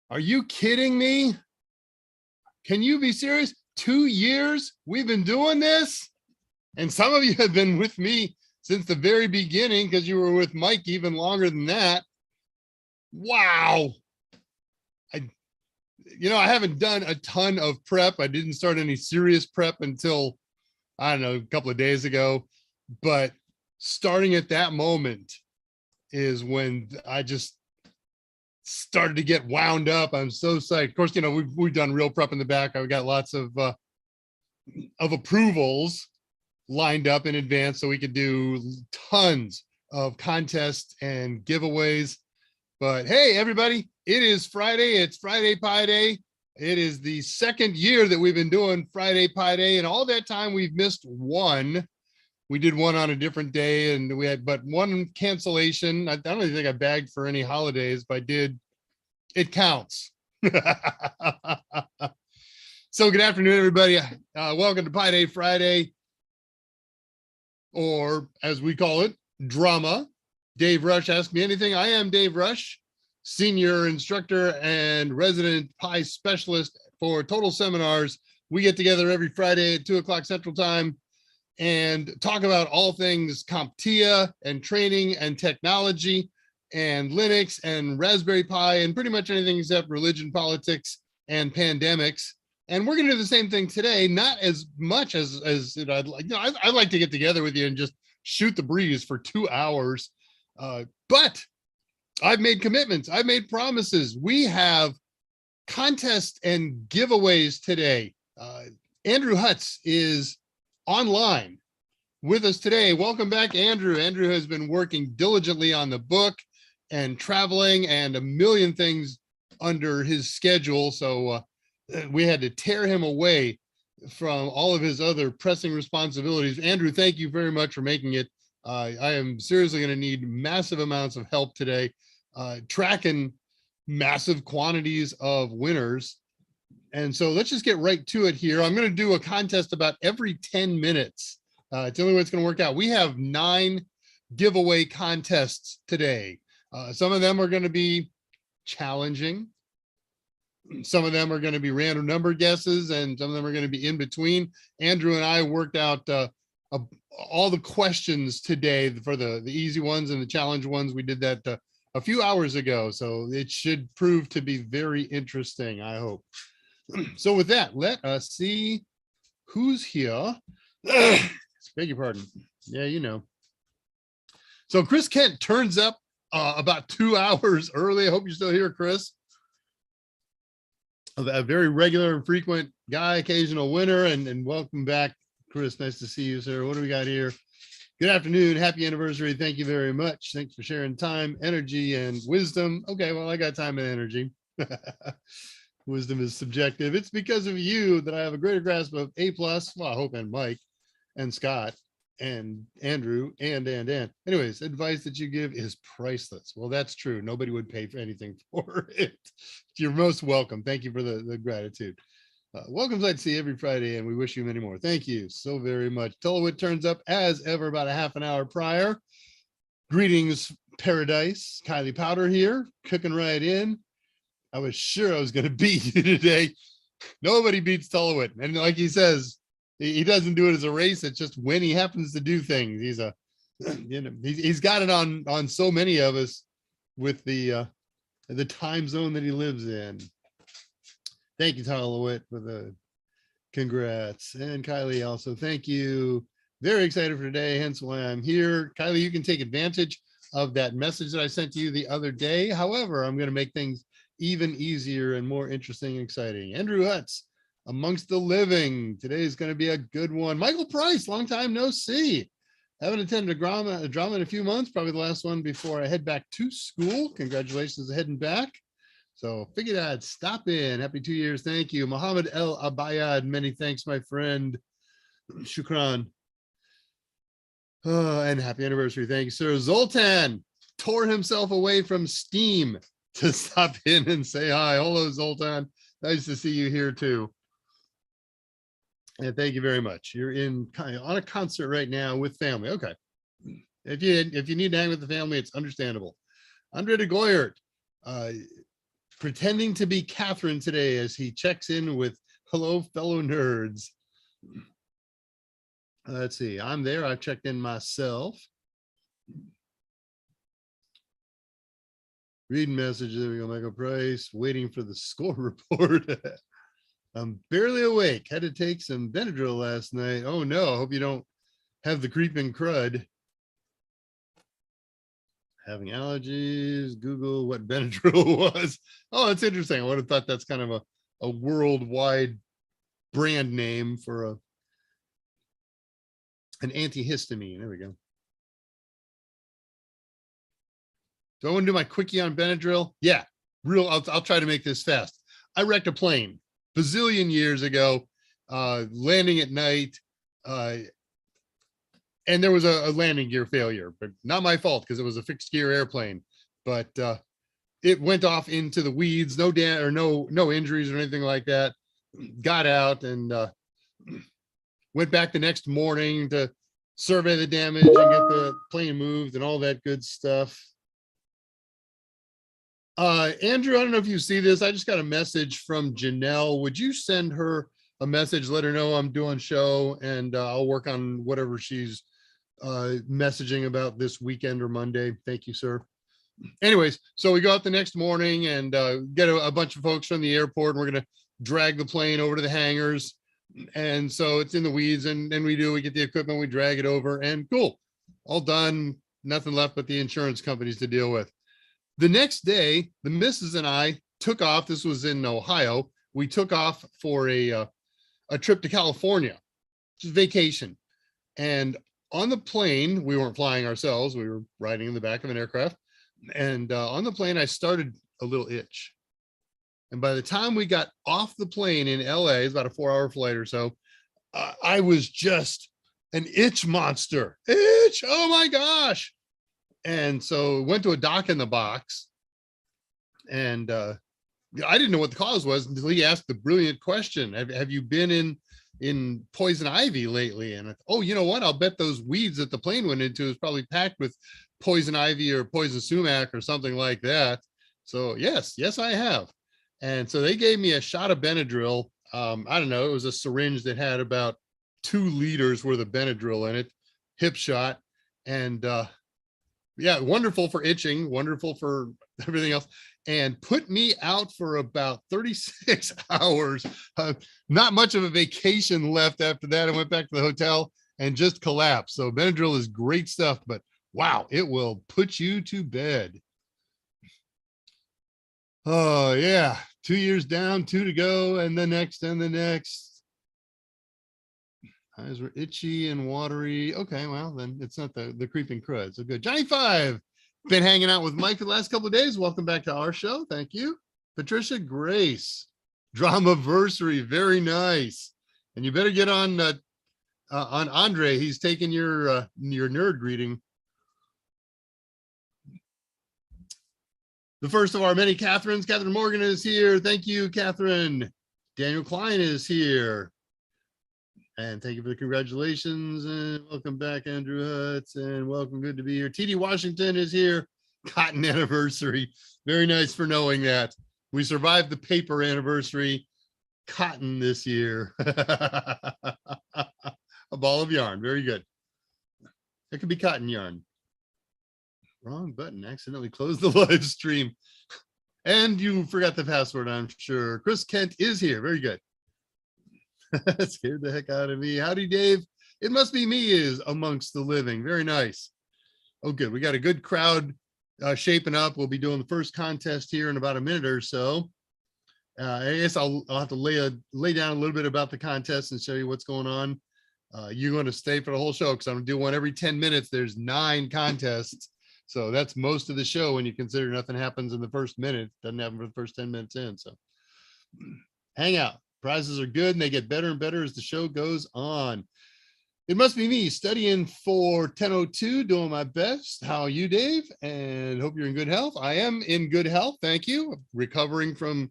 Are you kidding me? Can you be serious? 2 years we've been doing this? And some of you have been with me since the very beginning because you were with Mike even longer than that. Wow. I haven't done a ton of prep. I didn't start any serious prep until, I don't know, a couple of days ago. But starting at that moment is when I just started to get wound up. I'm so psyched. Of course, we've done real prep in the back. I've got lots of approvals lined up in advance so we could do tons of contests and giveaways. But hey, everybody, it is Friday. It's Friday Pie Day. It is the second year that we've been doing Friday Pie Day, and all that time we've missed one. We did one on a different day, and we had but one cancellation. I don't even think I bagged for any holidays, but I did. It counts. So good afternoon, everybody. Welcome to Pie Day Friday, or as we call it, drama. Dave Rush, Ask Me Anything. I am Dave Rush, senior instructor and resident pie specialist for Total Seminars. We get together every Friday at 2:00 Central Time and talk about all things CompTIA and training and technology and Linux and Raspberry Pi and pretty much anything except religion, politics, and pandemics. And we're going to do the same thing today, not as much as I'd like. I'd like to get together with you and just shoot the breeze for 2 hours. But I've made commitments. I've made promises. We have contests and giveaways today. Andrew Hutz is online with us today. Welcome back, Andrew. Andrew has been working diligently on the book and traveling and a million things under his schedule. So we had to tear him away from all of his other pressing responsibilities. Andrew, thank you very much for making it. I am seriously going to need massive amounts of help today, tracking massive quantities of winners. And so let's just get right to it here. I'm going to do a contest about every 10 minutes. It's the only way it's going to work out. We have 9 giveaway contests today. Some of them are going to be challenging. Some of them are going to be random number guesses, and some of them are going to be in between. Andrew and I worked out all the questions today for the easy ones and the challenge ones. We did that a few hours ago, so it should prove to be very interesting, I hope. So with that, let us see who's here. Beg your pardon. Yeah, you know. So Chris Kent turns up about 2 hours early. I hope you're still here, Chris. A very regular and frequent guy, occasional winner, and welcome back, Chris. Nice to see you, sir. What do we got here? Good afternoon. Happy anniversary. Thank you very much. Thanks for sharing time, energy, and wisdom. Okay, well, I got time and energy. Wisdom is subjective. It's because of you that I have a greater grasp of A+, well, I hope, and Mike, and Scott, and Andrew, and. Anyways, advice that you give is priceless. Well, that's true. Nobody would pay for anything for it. You're most welcome. Thank you for the gratitude. Welcome to see every Friday, and we wish you many more. Thank you so very much. Tullowit turns up as ever about a half an hour prior. Greetings, paradise. Kylie Powder here, cooking right in. I was sure I was going to beat you today. Nobody beats Tullowit, and like he says, he doesn't do it as a race. It's just when he happens to do things. He's he's got it on so many of us with the time zone that he lives in. Thank you, Tullowit, for the congrats. And Kylie also, thank you. Very excited for today, hence why I'm here. Kylie, you can take advantage of that message that I sent to you the other day. However, I'm going to make things even easier and more interesting and exciting. Andrew Hutz, amongst the living. Today is going to be a good one. Michael Price, long time no see. Haven't attended a drama in a few months, probably the last one before I head back to school. Congratulations on heading back. So figured I'd stop in. Happy 2 years. Thank you. Mohammed El Abayad, many thanks, my friend. Shukran. Oh, and happy anniversary. Thank you, sir. Zoltan tore himself away from Steam to stop in and say hi. Hello, Zoltan. Nice to see you here too. And thank you very much. You're on a concert right now with family. Okay. If you need to hang with the family, it's understandable. Andre de Goyert, pretending to be Catherine today as he checks in with hello, fellow nerds. Let's see. I'm there. I've checked in myself. Reading messages. There we go. Michael Price waiting for the score report. I'm barely awake. Had to take some Benadryl last night. Oh no. I hope you don't have the creeping crud. Having allergies. Google what Benadryl was. Oh, that's interesting. I would have thought that's kind of a worldwide brand name for an antihistamine. There we go. Do I want to do my quickie on Benadryl? Yeah, I'll try to make this fast. I wrecked a plane bazillion years ago, landing at night, and there was a landing gear failure, but not my fault because it was a fixed gear airplane. But it went off into the weeds, no injuries or anything like that. Got out and went back the next morning to survey the damage and get the plane moved and all that good stuff. Andrew, I don't know if you see this. I just got a message from Janelle. Would you send her a message? Let her know I'm doing show and I'll work on whatever she's messaging about this weekend or Monday. Thank you, sir. Anyways, so we go out the next morning and get a bunch of folks from the airport, and we're going to drag the plane over to the hangars. And so it's in the weeds, and we get the equipment, we drag it over, and cool, all done. Nothing left but the insurance companies to deal with. The next day, the missus and I took off. This was in Ohio. We took off for a trip to California, just vacation. And on the plane, we weren't flying ourselves. We were riding in the back of an aircraft. And on the plane, I started a little itch. And by the time we got off the plane in LA, it's about a 4-hour flight or so, I was just an itch monster. Itch, oh my gosh. And so went to a doc in the box. And I didn't know what the cause was until he asked the brilliant question. Have you been in poison ivy lately? And oh, you know what? I'll bet those weeds that the plane went into is probably packed with poison ivy or poison sumac or something like that. So yes, I have. And so they gave me a shot of Benadryl. I don't know, it was a syringe that had about 2 liters worth of Benadryl in it, hip shot. And yeah, wonderful for itching, wonderful for everything else, and put me out for about 36 hours. Not much of a vacation left after that. I went back to the hotel and just collapsed. So Benadryl is great stuff, but wow, it will put you to bed. Oh yeah, 2 years down, 2 to go, and the next and the next. Eyes were itchy and watery. Okay, well then it's not the creeping crud. So good. Johnny 5, been hanging out with Mike for the last couple of days. Welcome back to our show. Thank you. Patricia Grace, Dramaversary, very nice. And you better get on Andre. He's taking your nerd greeting. The first of our many Catherines, Catherine Morgan is here. Thank you, Catherine. Daniel Klein is here. And thank you for the congratulations. And welcome back, Andrew Hutz. And welcome, good to be here. TD Washington is here. Cotton anniversary. Very nice for knowing that. We survived the paper anniversary. Cotton this year. A ball of yarn. Very good. It could be cotton yarn. Wrong button, accidentally closed the live stream. And you forgot the password, I'm sure. Chris Kent is here. Very good. That scared the heck out of me. Howdy, Dave. It must be me is amongst the living. Very nice. Oh, good. We got a good crowd shaping up. We'll be doing the first contest here in about a minute or so. I guess I'll have to lay down a little bit about the contest and show you what's going on. You're going to stay for the whole show because I'm going to do one every 10 minutes. There's 9 contests. So that's most of the show when you consider nothing happens in the first minute. Doesn't happen for the first 10 minutes in. So hang out. Prizes are good and they get better and better as the show goes on. It must be me studying for 1002, doing my best. How are you, Dave? And hope you're in good health. I am in good health. Thank you. Recovering from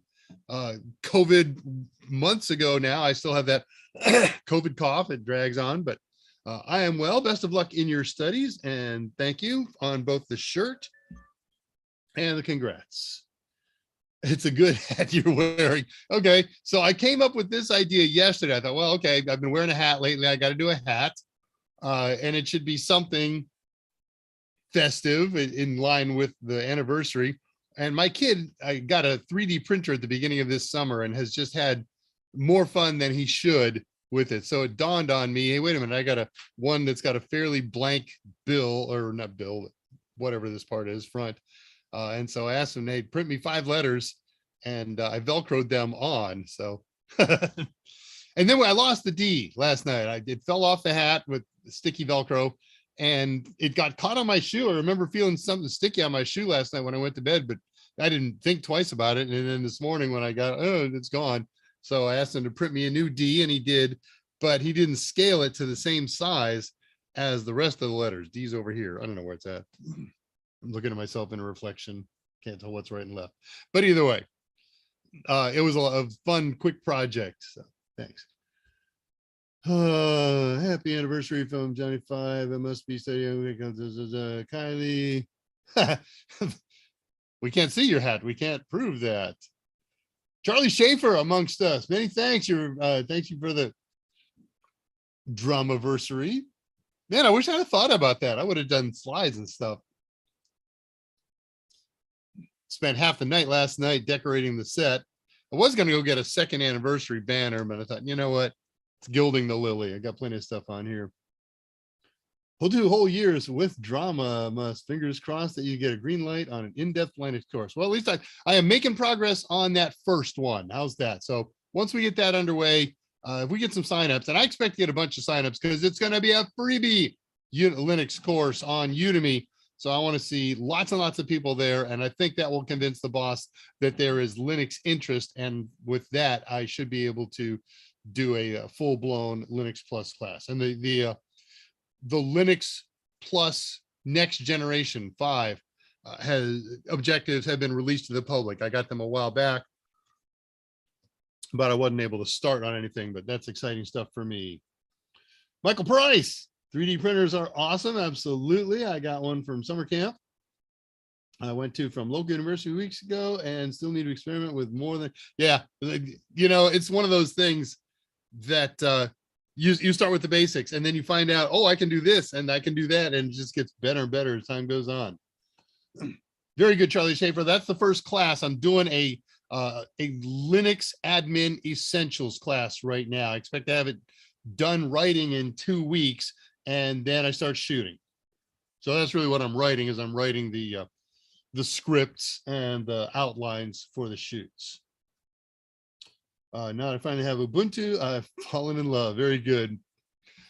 COVID months ago now. I still have that COVID cough. It drags on, but I am well. Best of luck in your studies. And thank you on both the shirt and the congrats. It's a good hat you're wearing. Okay. So I came up with this idea yesterday. I thought, well, okay, I've been wearing a hat lately. I got to do a hat. And it should be something festive in line with the anniversary. And my kid, I got a 3D printer at the beginning of this summer and has just had more fun than he should with it. So it dawned on me, hey, wait a minute, I got one that's got a fairly blank bill, or not bill, whatever this part is, front. And so I asked him, hey, print me 5 letters, and I Velcroed them on. So, and then when I lost the D last night, it fell off the hat with sticky Velcro, and it got caught on my shoe. I remember feeling something sticky on my shoe last night when I went to bed, but I didn't think twice about it. And then this morning when I got, oh, it's gone. So I asked him to print me a new D, and he did, but he didn't scale it to the same size as the rest of the letters. D's over here. I don't know where it's at. I'm looking at myself in a reflection. Can't tell what's right and left. But either way, it was a fun, quick project. So thanks. Happy anniversary from Johnny 5. It must be studying. Kylie. We can't see your hat. We can't prove that. Charlie Schaefer amongst us. Many thanks. Thank you for the drummiversary. Man, I wish I had thought about that. I would have done slides and stuff. Spent half the night last night decorating the set. I was going to go get a second anniversary banner, but I thought, you know what? It's gilding the lily. I got plenty of stuff on here. We'll do whole years with drama. Must fingers crossed that you get a green light on an in-depth Linux course. Well, at least I am making progress on that first one. How's that? So once we get that underway, if we get some signups, and I expect to get a bunch of signups because it's going to be a freebie Linux course on Udemy. So I want to see lots and lots of people there. And I think that will convince the boss that there is Linux interest. And with that, I should be able to do a full-blown Linux Plus class. And the Linux Plus next generation 5 objectives have been released to the public. I got them a while back, but I wasn't able to start on anything, but that's exciting stuff for me. Michael Price, 3D printers are awesome. Absolutely. I got one from summer camp I went to from local university weeks ago and still need to experiment with more than, yeah, you know, it's one of those things that you start with the basics and then you find out, oh, I can do this and I can do that. And it just gets better and better as time goes on. Very good, Charlie Schaefer. That's the first class. I'm doing a Linux admin essentials class right now. I expect to have it done writing in 2 weeks, and then I start shooting. So that's really what I'm writing, is I'm writing the scripts and the outlines for the shoots. Now I finally have Ubuntu. I've fallen in love. Very good.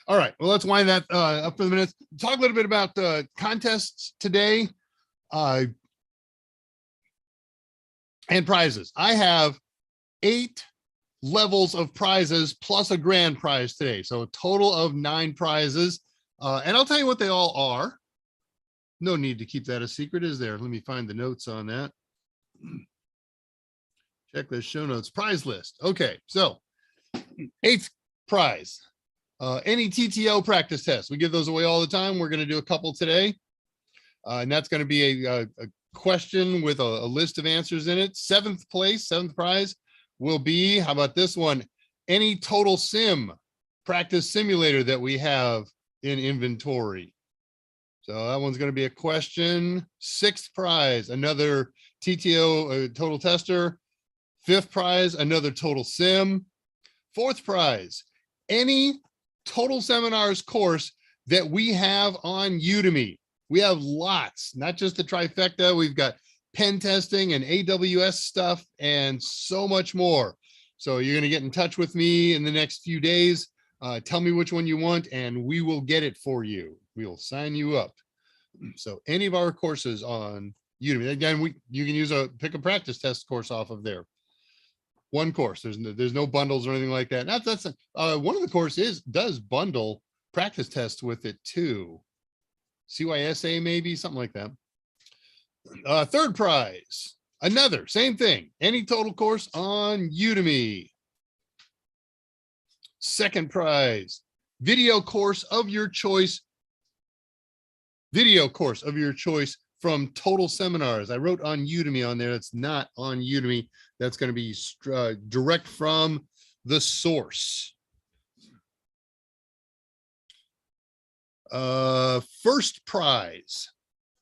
All right, well, let's wind that up for the minutes. Talk a little bit about the contests today and prizes. I have 8 levels of prizes plus a grand prize today. So a total of 9 prizes. And I'll tell you what they all are. No need to keep that a secret, is there? Let me find the notes on that. Check the show notes. Prize list. Okay, so 8th prize. Any TTO practice tests. We give those away all the time. We're going to do a couple today. And that's going to be a question with a list of answers in it. 7th place, 7th prize will be, how about this one? Any total sim practice simulator that we have in inventory. So that one's going to be a question. 6th prize, another TTO total tester. 5th prize, another total sim. 4th prize, any total seminars course that we have on Udemy. We have lots, not just the trifecta. We've got pen testing and AWS stuff and so much more. So you're going to get in touch with me in the next few days. Tell me which one you want and we will get it for you. We will sign you up. So any of our courses on Udemy, again, you can pick a practice test course off of there. One course, there's no bundles or anything like that. That's one of the courses does bundle practice tests with it too. CYSA maybe, something like that. 3rd prize, another same thing, any total course on Udemy. 2nd prize, video course of your choice from Total Seminars. I wrote on Udemy on there. That's not on Udemy. That's going to be direct from the source. First prize,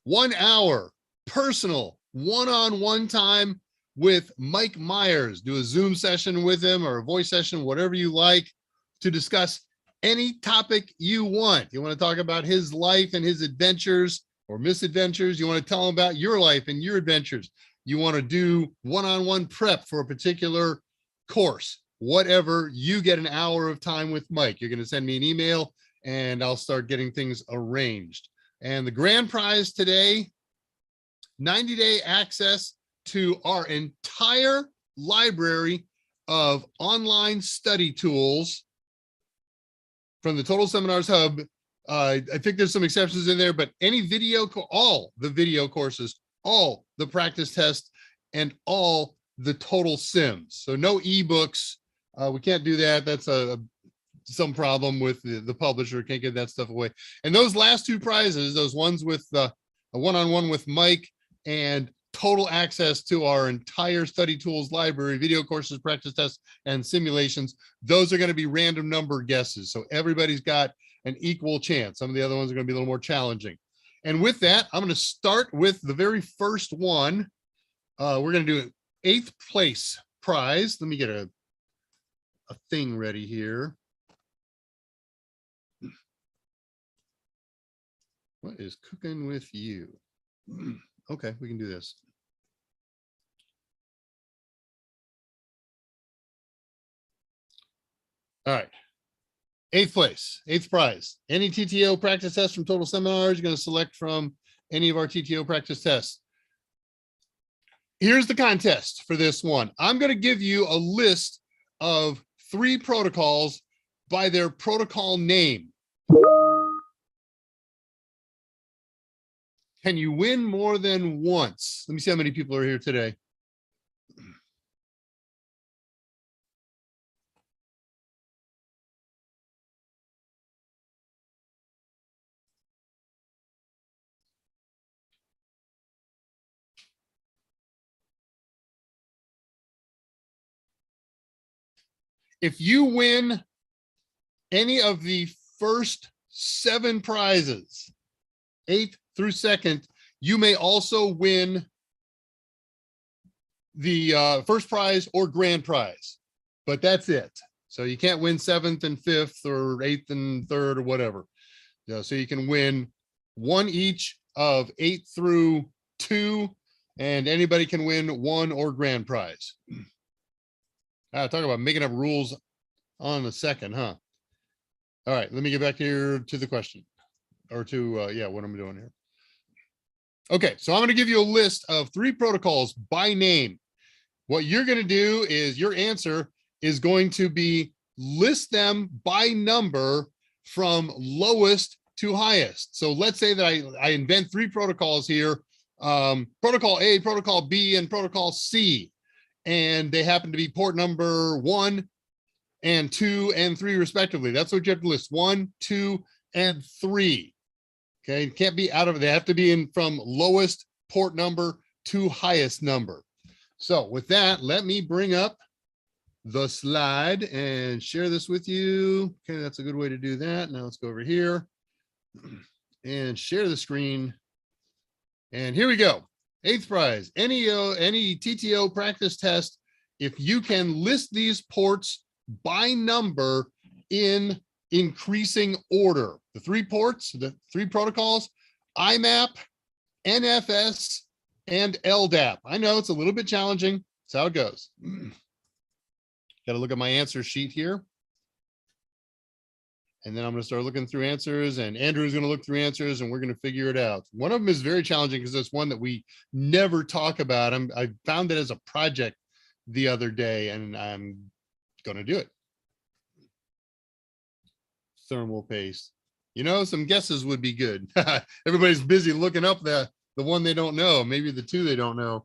1 hour personal one-on-one time with Mike Myers. Do a Zoom session with him or a voice session, whatever you like, to discuss any topic you want. You want to talk about his life and his adventures or misadventures. You want to tell him about your life and your adventures. You want to do one-on-one prep for a particular course, whatever. You get an hour of time with Mike. You're going to send me an email and I'll start getting things arranged. And the grand prize today, 90-day access to our entire library of online study tools from the Total Seminars Hub. I think there's some exceptions in there, but any video, all the video courses, all the practice tests, and all the total sims. So no ebooks. We can't do that. That's some problem with the publisher. Can't get that stuff away. And those last two prizes, those ones with a one-on-one with Mike and total access to our entire study tools library, video courses, practice tests, and simulations, those are going to be random number guesses. So everybody's got an equal chance. Some of the other ones are going to be a little more challenging. And with that, I'm going to start with the very first one. We're going to do an 8th place prize. Let me get a thing ready here. What is cooking with you? Okay, we can do this. All right. 8th place, 8th prize. Any TTO practice test from Total Seminars, you're going to select from any of our TTO practice tests. Here's the contest for this one. I'm going to give you a list of 3 protocols by their protocol name. Can you win more than once? Let me see how many people are here today. If you win any of the first 7 prizes, 8th through 2nd, you may also win the first prize or grand prize, but that's it. So you can't win 7th and 5th or 8th and 3rd or whatever. So you can win one each of 8 through 2, and anybody can win 1 or grand prize. Talk about making up rules on the second, huh? All right, let me get back here to the question, or to, yeah, what I'm doing here. Okay, so I'm going to give you a list of 3 protocols by name. What you're going to do is your answer is going to be list them by number from lowest to highest. So let's say that I invent 3 protocols here, protocol A, protocol B, and protocol C. And they happen to be port number 1 and 2 and 3 respectively. That's what you have to list, 1, 2, and 3. Okay, it can't be out of it. They have to be in from lowest port number to highest number. So with that, let me bring up the slide and share this with you. Okay, that's a good way to do that. Now let's go over here and share the screen. And here we go. 8th prize, any TTO practice test, if you can list these ports by number in increasing order. The 3 ports, the 3 protocols, IMAP, NFS, and LDAP. I know it's a little bit challenging. That's how it goes. Got to look at my answer sheet here. And then I'm going to start looking through answers, and Andrew's going to look through answers, and we're going to figure it out. One of them is very challenging because it's one that we never talk about. I found it as a project the other day, and I'm going to do it. Thermal paste. You know, some guesses would be good. Everybody's busy looking up the one they don't know, maybe the 2 they don't know.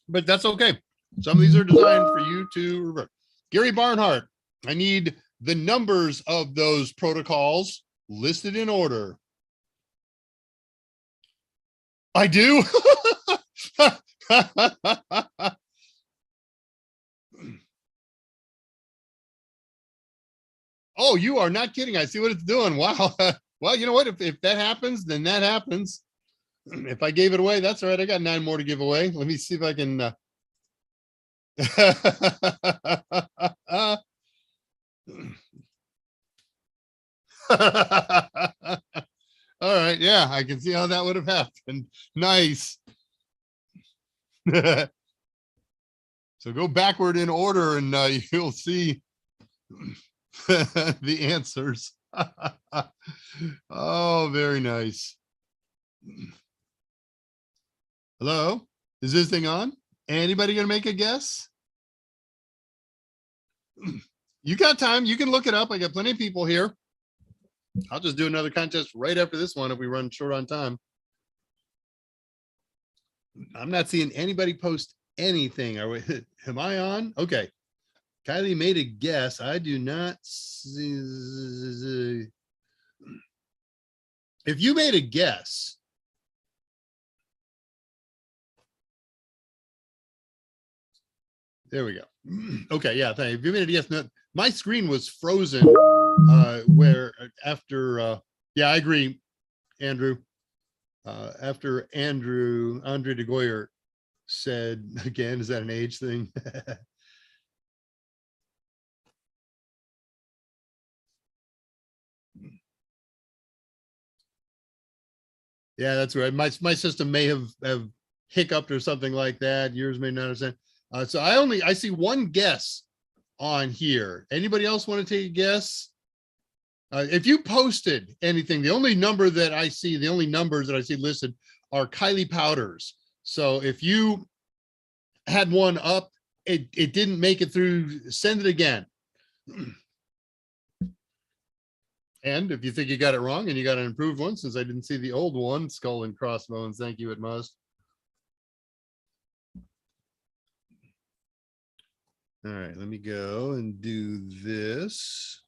But that's okay. Some of these are designed for you to revert. Gary Barnhart, I need the numbers of those protocols listed in order. I do. Oh, you are not kidding. I see what it's doing. Wow. Well, you know what? If that happens, then that happens. If I gave it away, that's all right. I got 9 more to give away. Let me see if I can. All right. Yeah, I can see how that would have happened. Nice. So go backward in order and you'll see the answers. Oh, very nice. Hello, is this thing on? Anybody gonna make a guess? You got time, you can look it up. I got plenty of people here. I'll just do another contest right after this one if we run short on time. I'm not seeing anybody post anything. Are we, am I on? Okay. Kylie made a guess. I do not see. If you made a guess, there we go. Okay, yeah, thank you. If you made a guess, no, my screen was frozen where after, yeah, I agree, Andrew. After Andre de Goyer said, again, is that an age thing? Yeah, that's right. My system may have hiccuped or something like that. Yours may not understand. So I see one guess on here. Anybody else want to take a guess? If you posted anything, the only number that I see, the only numbers that I see listed are Kylie Powders. So if you had one up, it didn't make it through, send it again. And if you think you got it wrong and you got an improved one, since I didn't see the old one, skull and crossbones, thank you, it must. All right, let me go and do this.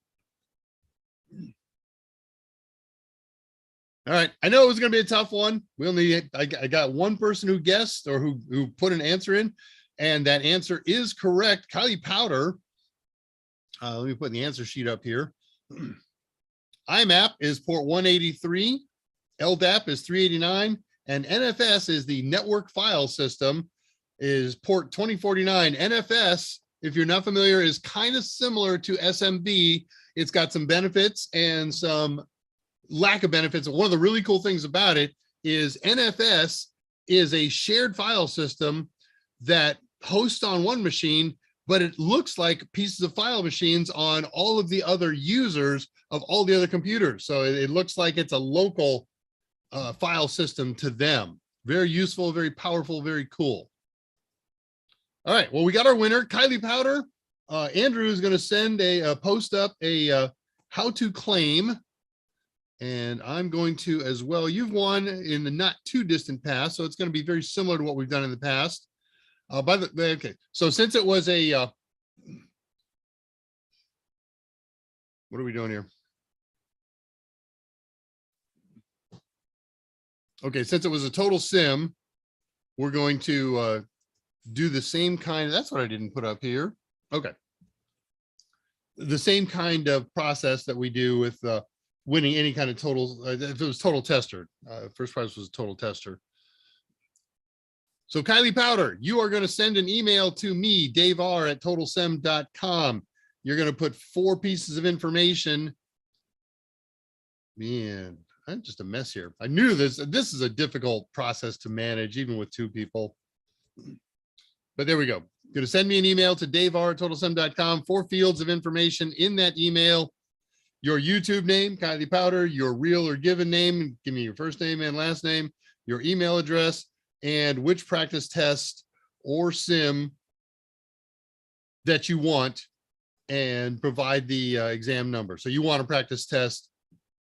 All right, I know it was going to be a tough one. We only, I got one person who guessed or who put an answer in, and that answer is correct. Kylie Powder. Let me put the answer sheet up here. IMAP is port 183, LDAP is 389, and NFS is the network file system, is port 2049. NFS, if you're not familiar, is kind of similar to SMB. It's got some benefits and some lack of benefits. One of the really cool things about it is NFS is a shared file system that hosts on one machine, but it looks like pieces of file machines on all of the other users of all the other computers. So it looks like it's a local file system to them. Very useful, very powerful, very cool. All right, well, we got our winner, Kylie Powder. Andrew is gonna send a post up a how to claim. And I'm going to as well. You've won in the not too distant past, so it's going to be very similar to what we've done in the past. By the way, okay, so since it was a, what are we doing here? Okay, since it was a total sim, we're going to do the same kind. That's what I didn't put up here. Okay, the same kind of process that we do with winning any kind of total. If it was total tester, first prize was a total tester. So Kylie Powder, you are going to send an email to me, Dave R at totalsem.com. You're going to put 4 pieces of information. Man, I'm just a mess here. I knew this is a difficult process to manage, even with 2 people. But there we go. Going to send me an email to Dave R at totalsem.com. 4 fields of information in that email. Your YouTube name, Kylie Powder, your real or given name, give me your first name and last name, your email address, and which practice test or sim that you want, and provide the exam number. So you want a practice test,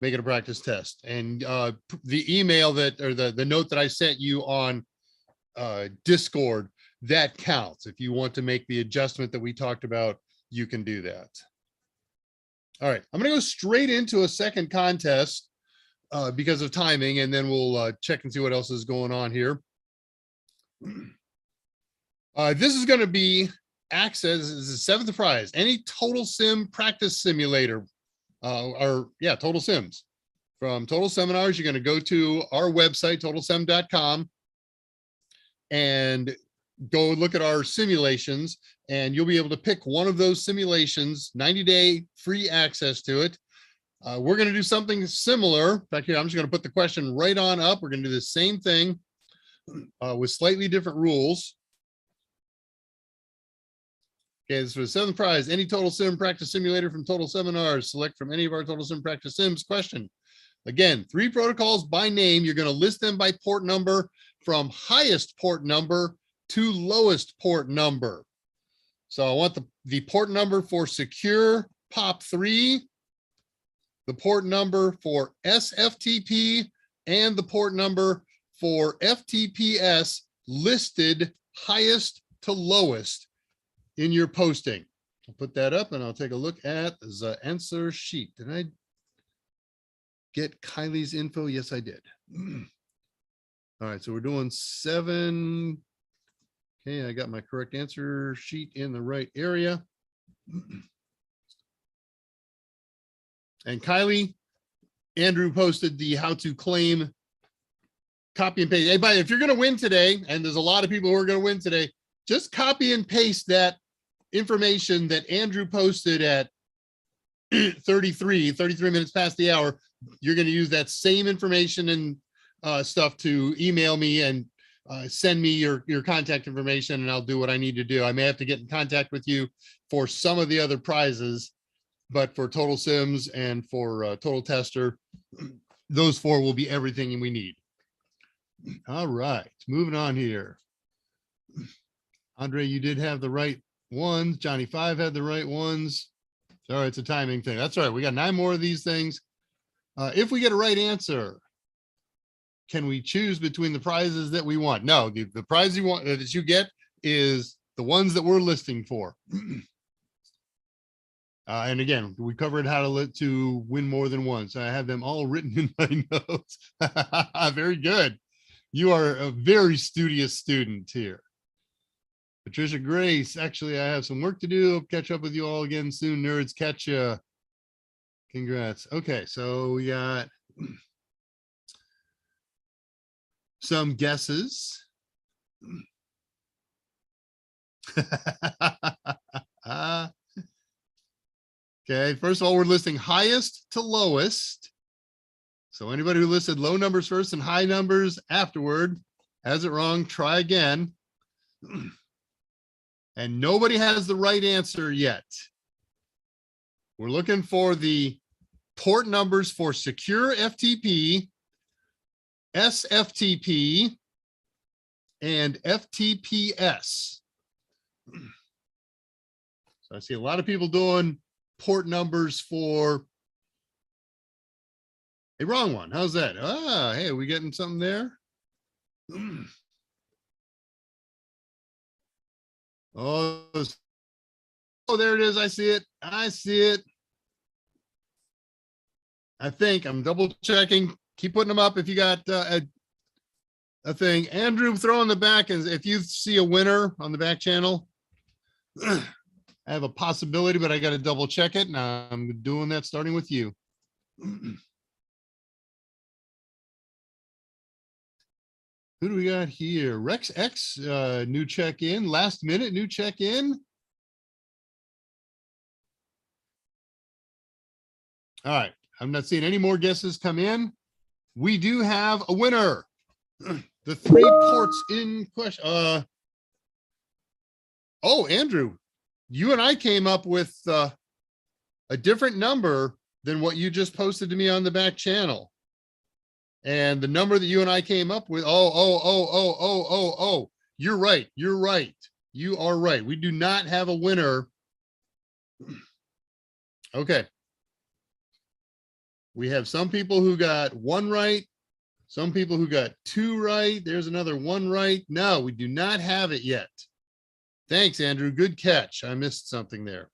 make it a practice test. And the email that, or the note that I sent you on Discord, that counts. If you want to make the adjustment that we talked about, you can do that. All right, I'm going to go straight into a second contest. because of timing, and then we'll check and see what else is going on here. This is going to be access. This is the seventh prize. Any Total Sim practice simulator, Total Sims from Total Seminars. You're going to go to our website, totalsem.com, and go look at our simulations, and you'll be able to pick one of those simulations, 90-day free access to it. We're going to do something similar. In fact, here, I'm just going to put the question right on up. We're going to do the same thing with slightly different rules. Okay, this is the seventh prize. Any Total Sim practice simulator from Total Seminars. Select from any of our Total Sim practice sims. Question. Again, 3 protocols by name. You're going to list them by port number from highest port number to lowest port number. So I want the port number for secure POP3, the port number for SFTP, and the port number for FTPS listed highest to lowest in your posting. I'll put that up and I'll take a look at the answer sheet. Did I get Kylie's info? Yes, I did. All right, so we're doing 7. Okay, I got my correct answer sheet in the right area. And Kylie, Andrew posted the how to claim copy and paste. Hey, but if you're going to win today, and there's a lot of people who are going to win today, just copy and paste that information that Andrew posted at 33 minutes past the hour. You're going to use that same information and stuff to email me and send me your contact information, and I'll do what I need to do. I may have to get in contact with you for some of the other prizes, but for Total Sims and for Total Tester, those 4 will be everything we need. All right, moving on here. Andre, you did have the right ones. Johnny 5 had the right ones. Sorry, it's a timing thing. That's right. We got 9 more of these things. If we get a right answer, can we choose between the prizes that we want? No, the prize you want that you get is the ones that we're listing for. And again, we covered how to win more than one. So I have them all written in my notes. Very good. You are a very studious student here. Patricia Grace, actually, I have some work to do. I'll catch up with you all again soon, nerds. Catch ya. Congrats. Okay, so we got some guesses. Okay, first of all, we're listing highest to lowest. So anybody who listed low numbers first and high numbers afterward has it wrong. Try again. And nobody has the right answer yet. We're looking for the port numbers for secure FTP, SFTP, and FTPS. So I see a lot of people doing port numbers for a wrong one. How's that? Ah, hey, are we getting something there? Oh, there it is. I see it. I see it. I think I'm double checking. Keep putting them up if you got a thing. Andrew, throw in the back, and if you see a winner on the back channel, I have a possibility, but I got to double check it. And I'm doing that starting with you. Who do we got here? Rex X, new check-in, last minute new check-in. All right, I'm not seeing any more guesses come in. We do have a winner. The 3 ports in question. Oh, Andrew, you and I came up with a different number than what you just posted to me on the back channel. And the number that you and I came up with, you're right. You're right. You are right. We do not have a winner. Okay. We have some people who got 1 right. Some people who got 2 right. There's another 1 right. No, we do not have it yet. Thanks, Andrew. Good catch. I missed something there.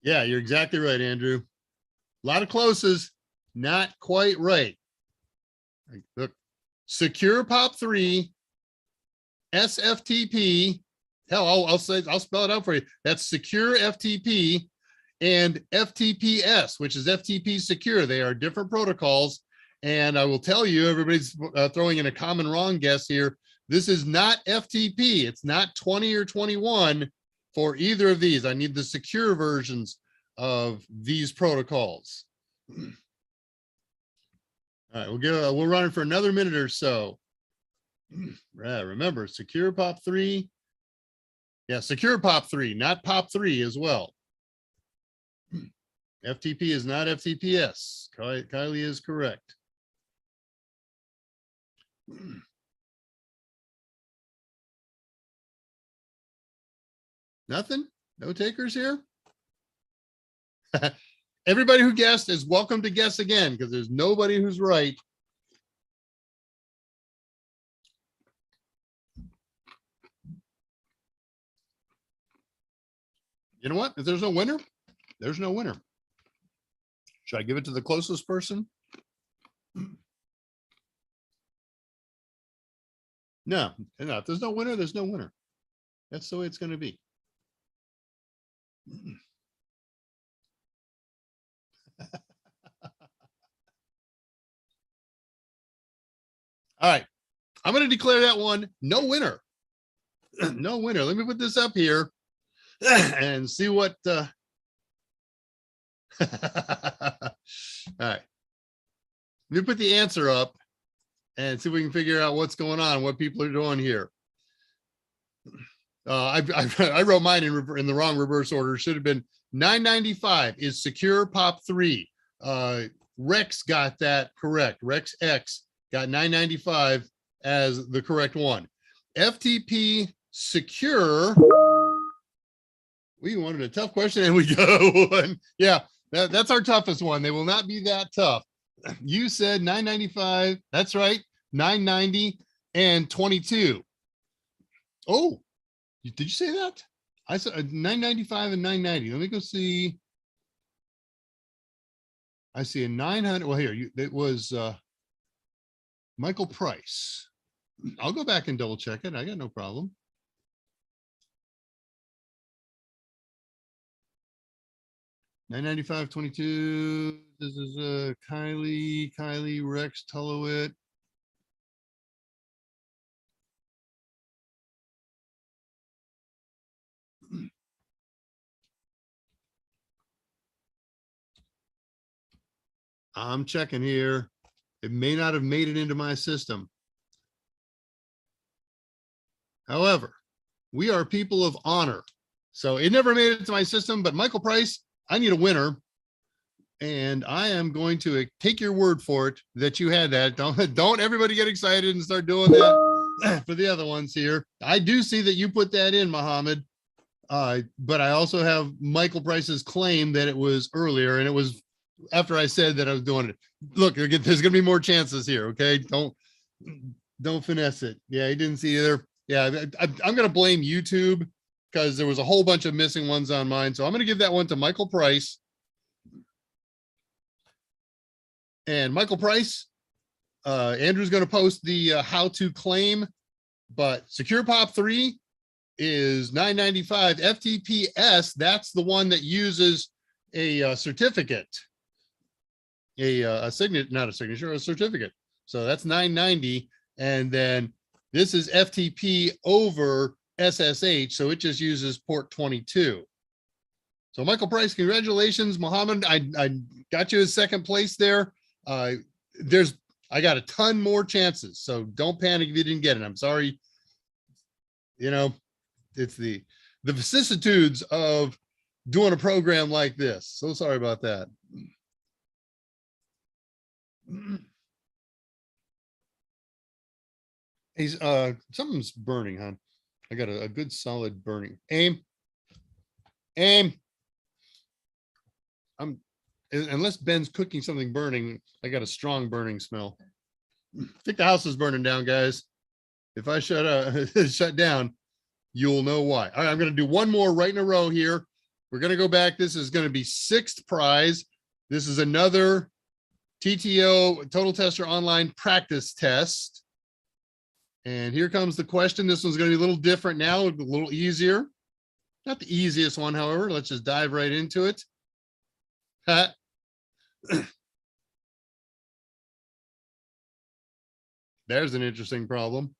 Yeah, you're exactly right, Andrew. A lot of closes, not quite right. Look, secure POP3, SFTP. Hell, I'll spell it out for you. That's secure FTP and FTPS, which is FTP secure. They are different protocols. And I will tell you, everybody's throwing in a common wrong guess here. This is not FTP. It's not 20 or 21 for either of these. I need the secure versions of these protocols. All right, we'll run it for another minute or so. Remember, secure POP3. Yeah, secure POP3, not POP3 as well. FTP is not FTPS. Kylie is correct. Nothing? No takers here? Everybody who guessed is welcome to guess again because there's nobody who's right. You know what? If there's no winner, there's no winner. Should I give it to the closest person? No, if there's no winner, there's no winner. That's the way it's going to be. All right, I'm going to declare that one no winner. No winner. Let me put this up here and see what. All right, let me put the answer up and see if we can figure out what's going on, what people are doing here. I wrote mine in the wrong reverse order. Should have been 995 is secure POP3. Rex got that correct. Rex X got 995 as the correct one. FTP secure. We wanted a tough question and we go. And yeah, that's our toughest one. They will not be that tough. You said 995. That's right. 990 and 22. Oh, did you say that? I said 995 and 990. Let me go see. I see a 900. Well, here it was Michael Price. I'll go back and double check it. I got no problem. $995.22. This is Kylie, Rex, Tullowit. I'm checking here. It may not have made it into my system. However, we are people of honor. So it never made it to my system, but Michael Price, I need a winner. And I am going to take your word for it that you had that. Don't everybody get excited and start doing that for the other ones here. I do see that you put that in, Mohammed. But I also have Michael Price's claim that it was earlier, and it was after I said that I was doing it. Look, there's going to be more chances here. Okay, don't finesse it. Yeah, he didn't see either. Yeah, I'm going to blame YouTube because there was a whole bunch of missing ones on mine. So I'm going to give that one to Michael Price. And Michael Price, Andrew's going to post the how to claim, but Secure POP3 is $9.95. FTPS, that's the one that uses a certificate, a signature, not a signature, a certificate. So that's $9.90. And then this is FTP over SSH. So it just uses port 22. So Michael Price, congratulations. Mohammed, I got you in second place there. I got a ton more chances. So don't panic if you didn't get it. I'm sorry. You know, it's the vicissitudes of doing a program like this. So sorry about that. He's something's burning, hon. I got a good solid burning. Aim. Unless Ben's cooking something burning, I got a strong burning smell. I think the house is burning down, guys. If I shut down, you'll know why. All right, I'm going to do one more right in a row here. We're going to go back. This is going to be 6th prize. This is another TTO Total Tester online practice test. And here comes the question. This one's going to be a little different now, a little easier. Not the easiest one, however. Let's just dive right into it. There's an interesting problem.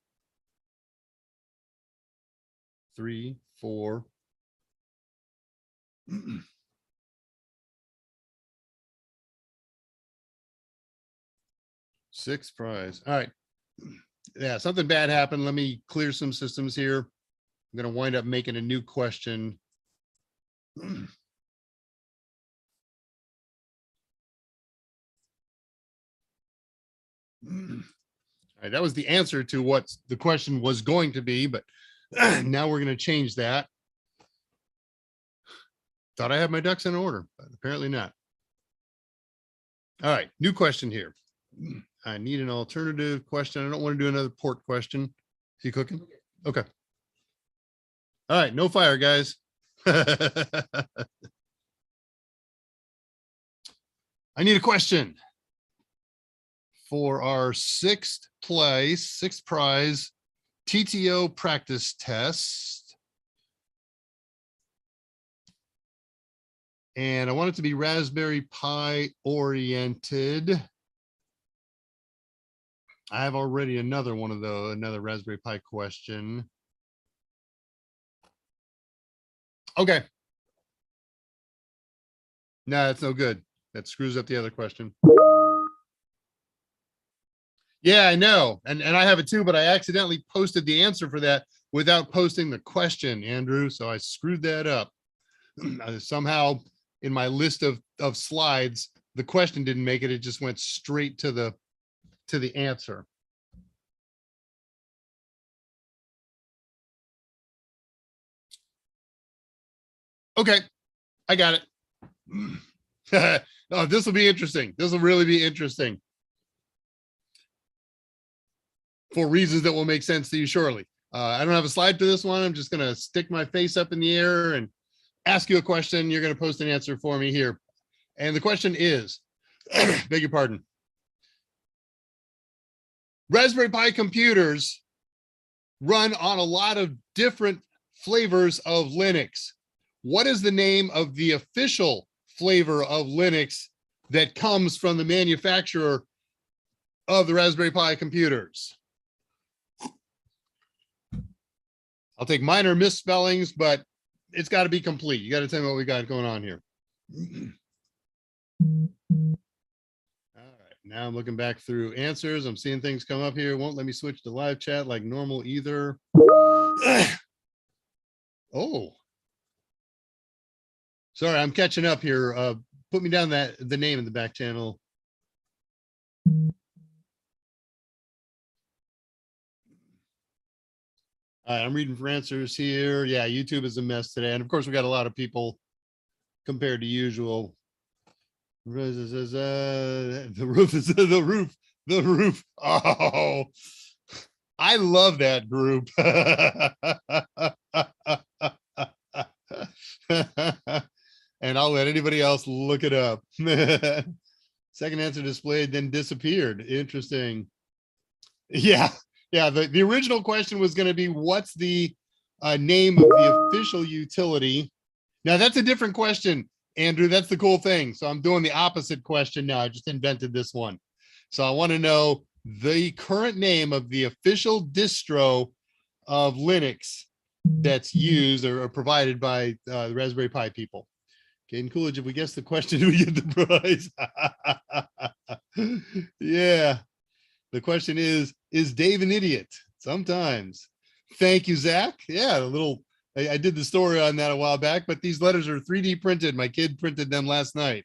3, 4. 6th prize. All right. Yeah, something bad happened. Let me clear some systems here. I'm going to wind up making a new question. All right, that was the answer to what the question was going to be, but now we're going to change that. Thought I had my ducks in order, but apparently not. All right, new question here. I need an alternative question. I don't want to do another port question. Is he cooking? Okay. All right, no fire, guys. I need a question for our 6th prize TTO practice test. And I want it to be Raspberry Pi oriented. I have already another one of those, another Raspberry Pi question. Okay. No, that's no good. That screws up the other question. Yeah, I know. And I have it too, but I accidentally posted the answer for that without posting the question, Andrew. So I screwed that up. Somehow in my list of slides, the question didn't make it. It just went straight to the answer. Okay, I got it. Oh, this will be interesting. This will really be interesting for reasons that will make sense to you shortly. I don't have a slide to this one. I'm just going to stick my face up in the air and ask you a question. You're going to post an answer for me here. And the question is, beg your pardon. Raspberry Pi computers run on a lot of different flavors of Linux. What is the name of the official flavor of Linux that comes from the manufacturer of the Raspberry Pi computers? I'll take minor misspellings, but it's got to be complete. You got to tell me what we got going on here. All right, now I'm looking back through answers. I'm seeing things come up here. It won't let me switch to live chat like normal either. Oh, sorry, I'm catching up here. Put me down the name in the back channel. All right, I'm reading for answers here. Yeah, YouTube is a mess today. And of course, we got a lot of people compared to usual. The roof is the roof. Oh, I love that group. And I'll let anybody else look it up. Second answer displayed, then disappeared. Interesting. Yeah. Yeah, the original question was going to be, what's the name of the official utility? Now, that's a different question, Andrew. That's the cool thing. So I'm doing the opposite question now. I just invented this one. So I want to know the current name of the official distro of Linux that's used or provided by the Raspberry Pi people. Caden Coolidge, if we guess the question, do we get the prize? Yeah. The question is Dave an idiot? Sometimes. Thank you, Zach. Yeah, I did the story on that a while back, but these letters are 3D printed. My kid printed them last night.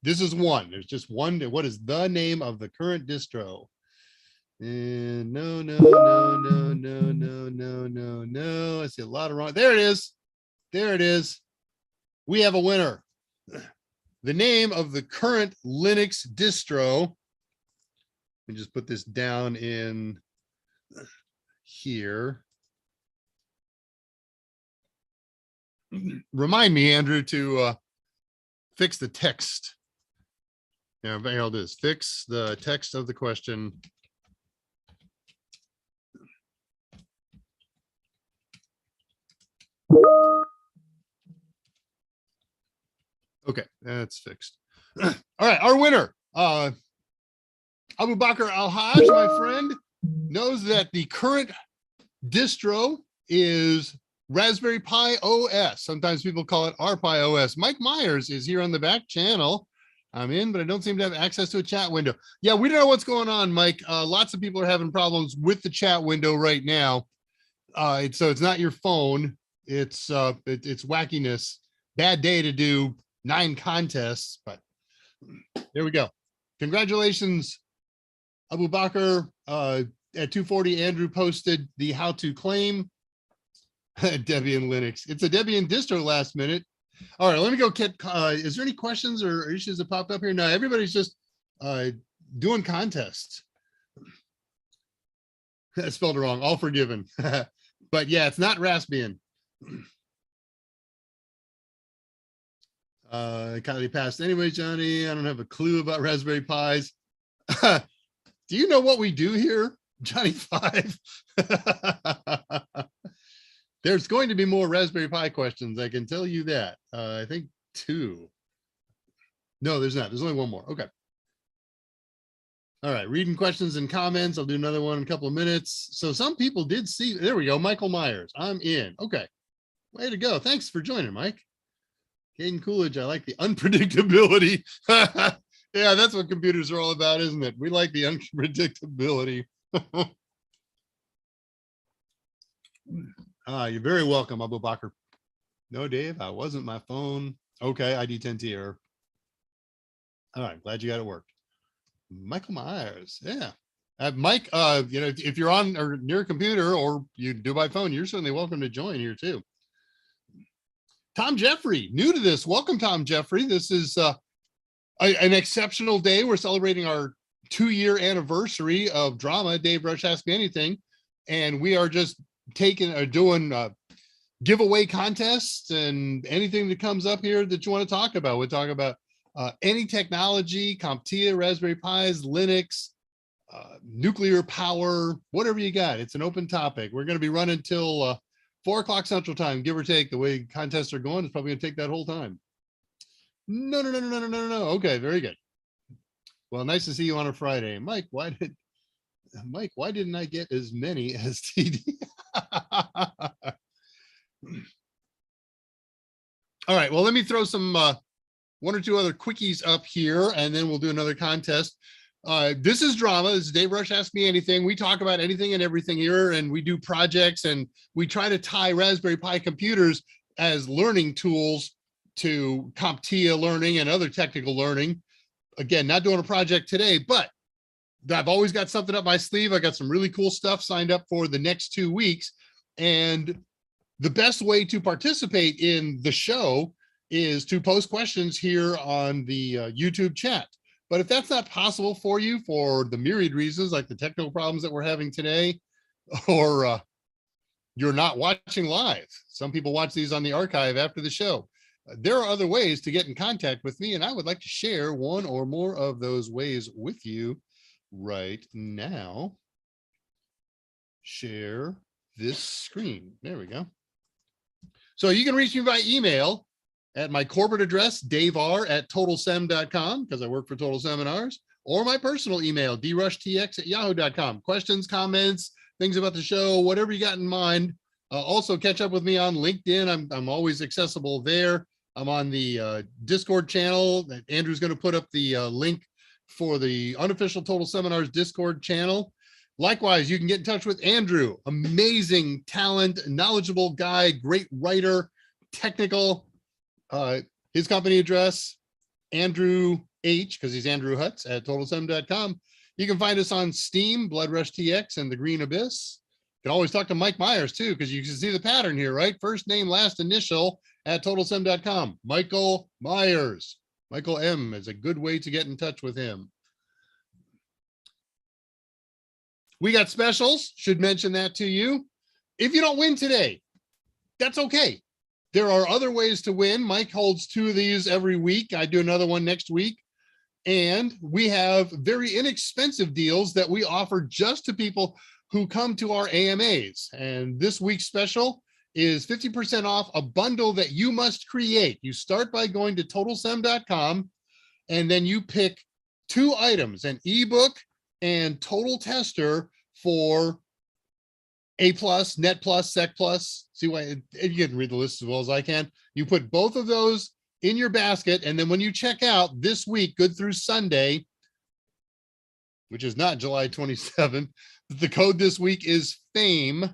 This is one. There's just one. What is the name of the current distro? And no. I see a lot of wrong. There it is. There it is. We have a winner. The name of the current Linux distro. Let me just put this down in here. remind me, Andrew, to fix the text. Yeah, here I'll do this. Fix the text of the question. Okay, that's fixed. All right, our winner, Abu Bakr Al-Haj, my friend, knows that the current distro is Raspberry Pi OS. Sometimes people call it RPi OS. Mike Myers is here on the back channel. I'm in, but I don't seem to have access to a chat window. Yeah, we don't know what's going on, Mike. Lots of people are having problems with the chat window right now. So it's not your phone. It's wackiness. Bad day to do 9 contests, but there we go. Congratulations, Abu Bakr. At 2:40, Andrew posted the how to claim Debian Linux. It's a Debian distro last minute. All right, let me go get, is there any questions or issues that popped up here? No, everybody's just doing contests. I spelled it wrong, all forgiven. But yeah, it's not Raspbian. Kindly passed anyway, Johnny. I don't have a clue about Raspberry Pis. Do you know what we do here, Johnny 5? There's going to be more Raspberry Pi questions. I can tell you that. I think 2. No, there's not. There's only 1 more. Okay. All right. Reading questions and comments. I'll do another one in a couple of minutes. So some people did see. There we go. Michael Myers. I'm in. Okay. Way to go. Thanks for joining, Mike. Caden Coolidge. I like the unpredictability. Yeah, that's what computers are all about, isn't it? We like the unpredictability. You're very welcome, Abu Bakr. No, Dave, I wasn't my phone. Okay, ID10T error. All right, glad you got it worked. Michael Myers, yeah. Mike, you know, if you're on or near a computer or you do by phone, you're certainly welcome to join here too. Tom Jeffrey, new to this. Welcome, Tom Jeffrey. This is an exceptional day. We're celebrating our 2-year anniversary of drama, Dave Rush Ask Me Anything. And we are just doing giveaway contests and anything that comes up here that you want to talk about. We'll talk about any technology, CompTIA, Raspberry Pis, Linux, nuclear power, whatever you got. It's an open topic. We're going to be running till 4 o'clock Central Time, give or take. The way contests are going, it's probably going to take that whole time. No. Okay, very good. Well, nice to see you on a Friday. Mike, why didn't I get as many as TD? All right, well, let me throw some 1 or 2 other quickies up here, and then we'll do another contest. This is drama. This is Dave Rush Ask Me Anything. We talk about anything and everything here, and we do projects, and we try to tie Raspberry Pi computers as learning tools to CompTIA learning and other technical learning. Again, not doing a project today, but I've always got something up my sleeve. I got some really cool stuff signed up for the next 2 weeks. And the best way to participate in the show is to post questions here on the YouTube chat. But if that's not possible for you for the myriad reasons, like the technical problems that we're having today, or you're not watching live, some people watch these on the archive after the show. There are other ways to get in contact with me, and I would like to share 1 or more of those ways with you right now. Share this screen. There we go. So you can reach me by email at my corporate address, daver@totalsem.com, because I work for Total Seminars, or my personal email, drushtx@yahoo.com. Questions, comments, things about the show, whatever you got in mind. Also catch up with me on LinkedIn. I'm always accessible there. I'm on the Discord channel. Andrew's going to put up the link for the Unofficial Total Seminars Discord channel. Likewise, you can get in touch with Andrew. Amazing talent, knowledgeable guy, great writer, technical. His company address, Andrew H, because he's Andrew Hutz at totalsem.com. You can find us on Steam, Blood Rush TX, and The Green Abyss. You can always talk to Mike Myers too, because you can see the pattern here, right? First name, last initial at totalsem.com. Michael Myers. Michael M is a good way to get in touch with him. We got specials, should mention that to you. If you don't win today, that's okay. There are other ways to win. Mike holds 2 of these every week. I do another one next week. And we have very inexpensive deals that we offer just to people who come to our AMAs. And this week's special is 50% off a bundle that you must create. You start by going to totalsem.com and then you pick 2 items, an ebook and total tester for A+, Net+, Sec+. See why you can read the list as well as I can. You put both of those in your basket, and then when you check out this week, good through Sunday, which is not July 27th, the code this week is FAME,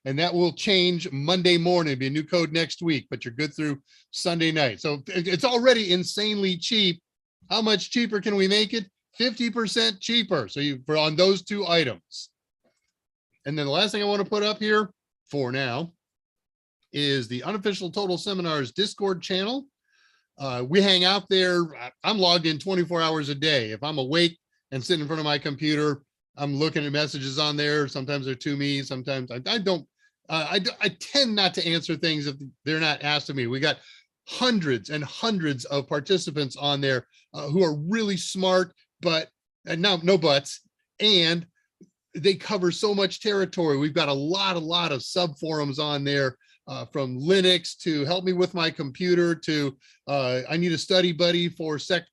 and that will change Monday morning. It'll be a new code next week, but you're good through Sunday night. So it's already insanely cheap. How much cheaper can we make it? 50% cheaper. So for on those 2 items. And then the last thing I want to put up here for now is the Unofficial Total Seminars Discord channel. We hang out there. I'm logged in 24 hours a day. If I'm awake and sitting in front of my computer, I'm looking at messages on there. Sometimes they're to me. Sometimes I don't. I tend not to answer things if they're not asked of me. We got hundreds and hundreds of participants on there who are really smart, but no buts. And they cover so much territory. We've got a lot of sub forums on there, from Linux to help me with my computer to I need a study buddy for Sec+,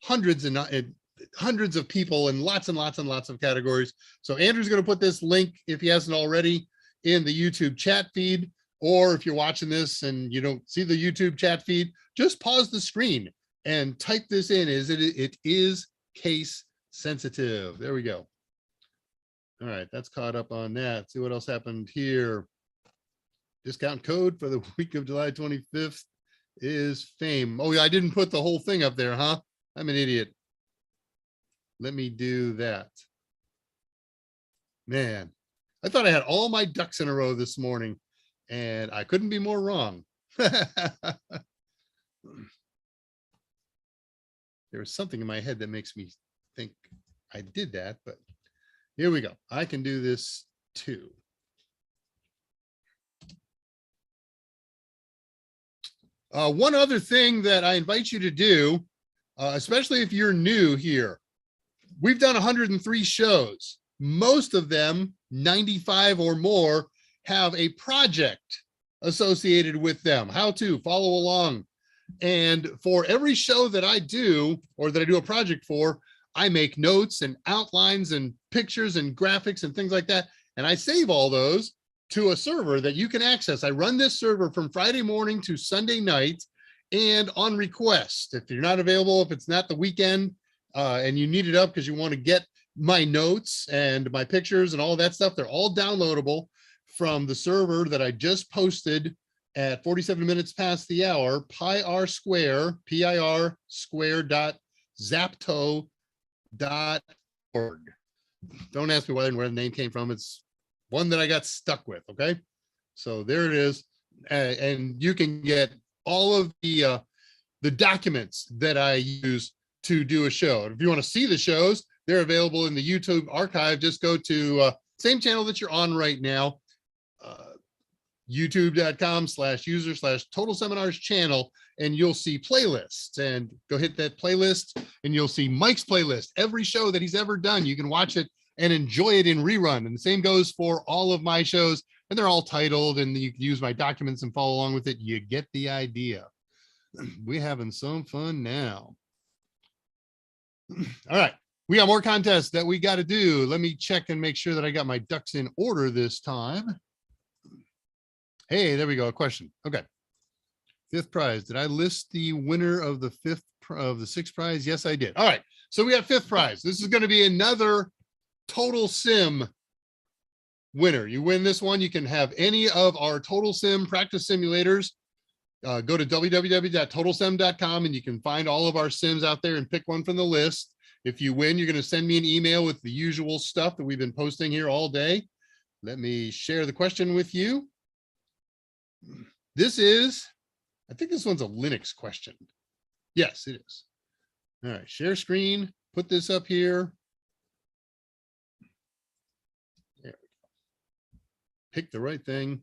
hundreds of people and lots of categories. So Andrew's going to put this link, if he hasn't already, in the YouTube chat feed, or if you're watching this and you don't see the YouTube chat feed, just pause the screen and type this in. It is case sensitive. There we go. All right, that's caught up on that. See what else happened here. Discount code for the week of July 25th is FAME. Oh yeah, I didn't put the whole thing up there, huh? I'm an idiot. Let me do that. Man, I thought I had all my ducks in a row this morning, and I couldn't be more wrong. There was something in my head that makes me think I did that, but here we go. I can do this too. One other thing that I invite you to do, especially if you're new here, we've done 103 shows. Most of them, 95 or more, have a project associated with them. How to follow along. And for every show that I do, or that I do a project for, I make notes and outlines and pictures and graphics and things like that. And I save all those to a server that you can access. I run this server from Friday morning to Sunday night and on request. If you're not available, if it's not the weekend and you need it up because you want to get my notes and my pictures and all that stuff, they're all downloadable from the server that I just posted at 47 minutes past the hour, PIR Square, PIR Square.zapto.org. Don't ask me where the name came from. It's one that I got stuck with. Okay, so there it is, and you can get all of the documents that I use to do a show. If you want to see the shows, they're available in the YouTube archive. Just go to same channel that you're on right now, youtube.com/user/total seminars channel, and you'll see playlists, and go hit that playlist and you'll see Mike's playlist. Every show that he's ever done, you can watch it and enjoy it in rerun. And the same goes for all of my shows, and they're all titled, and you can use my documents and follow along with it. You get the idea. We're having some fun now. All right, we got more contests that we got to do. Let me check and make sure that I got my ducks in order this time. Hey, there we go. A question. Okay. 5th prize. Did I list the winner of the 6th prize? Yes, I did. All right. So we got 5th prize. This is going to be another Total Sim winner. You win this one, you can have any of our Total Sim practice simulators. Go to www.totalsem.com and you can find all of our sims out there and pick one from the list. If you win, you're going to send me an email with the usual stuff that we've been posting here all day. Let me share the question with you. This is, I think this one's a Linux question. Yes, it is. All right, share screen, put this up here. There we go. Pick the right thing.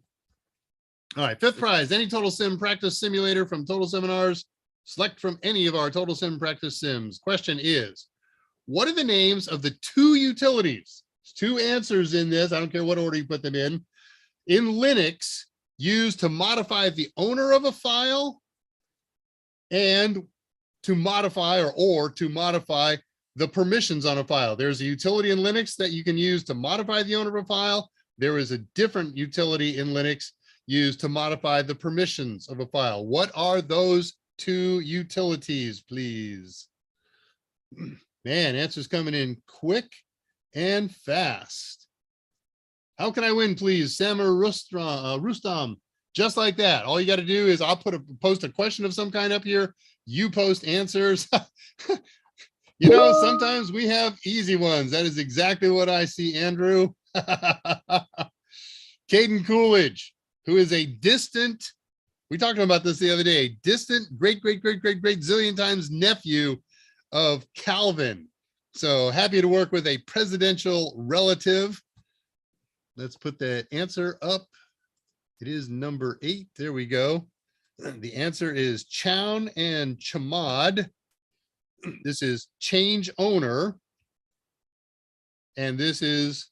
All right, fifth prize, any Total Sim practice simulator from Total Seminars. Select from any of our Total Sim practice sims. Question is, what are the names of the two utilities? There's two answers in this. I don't care what order you put them in Linux used to modify the owner of a file and to modify or to modify the permissions on a file. There's a utility in Linux that you can use to modify the owner of a file. There is a different utility in Linux used to modify the permissions of a file. What are those two utilities, please? Man, answers coming in quick and fast. How can I win, please? Samar Rustam, just like that. All you got to do is I'll post a question of some kind up here. You post answers. You know, sometimes we have easy ones. That is exactly what I see, Andrew. Caden Coolidge, who is a distant, we talked about this the other day, distant great zillion times nephew of Calvin. So happy to work with a presidential relative. Let's put that answer up. It is number 8. There we go. The answer is Chown and Chamad. This is change owner. And this is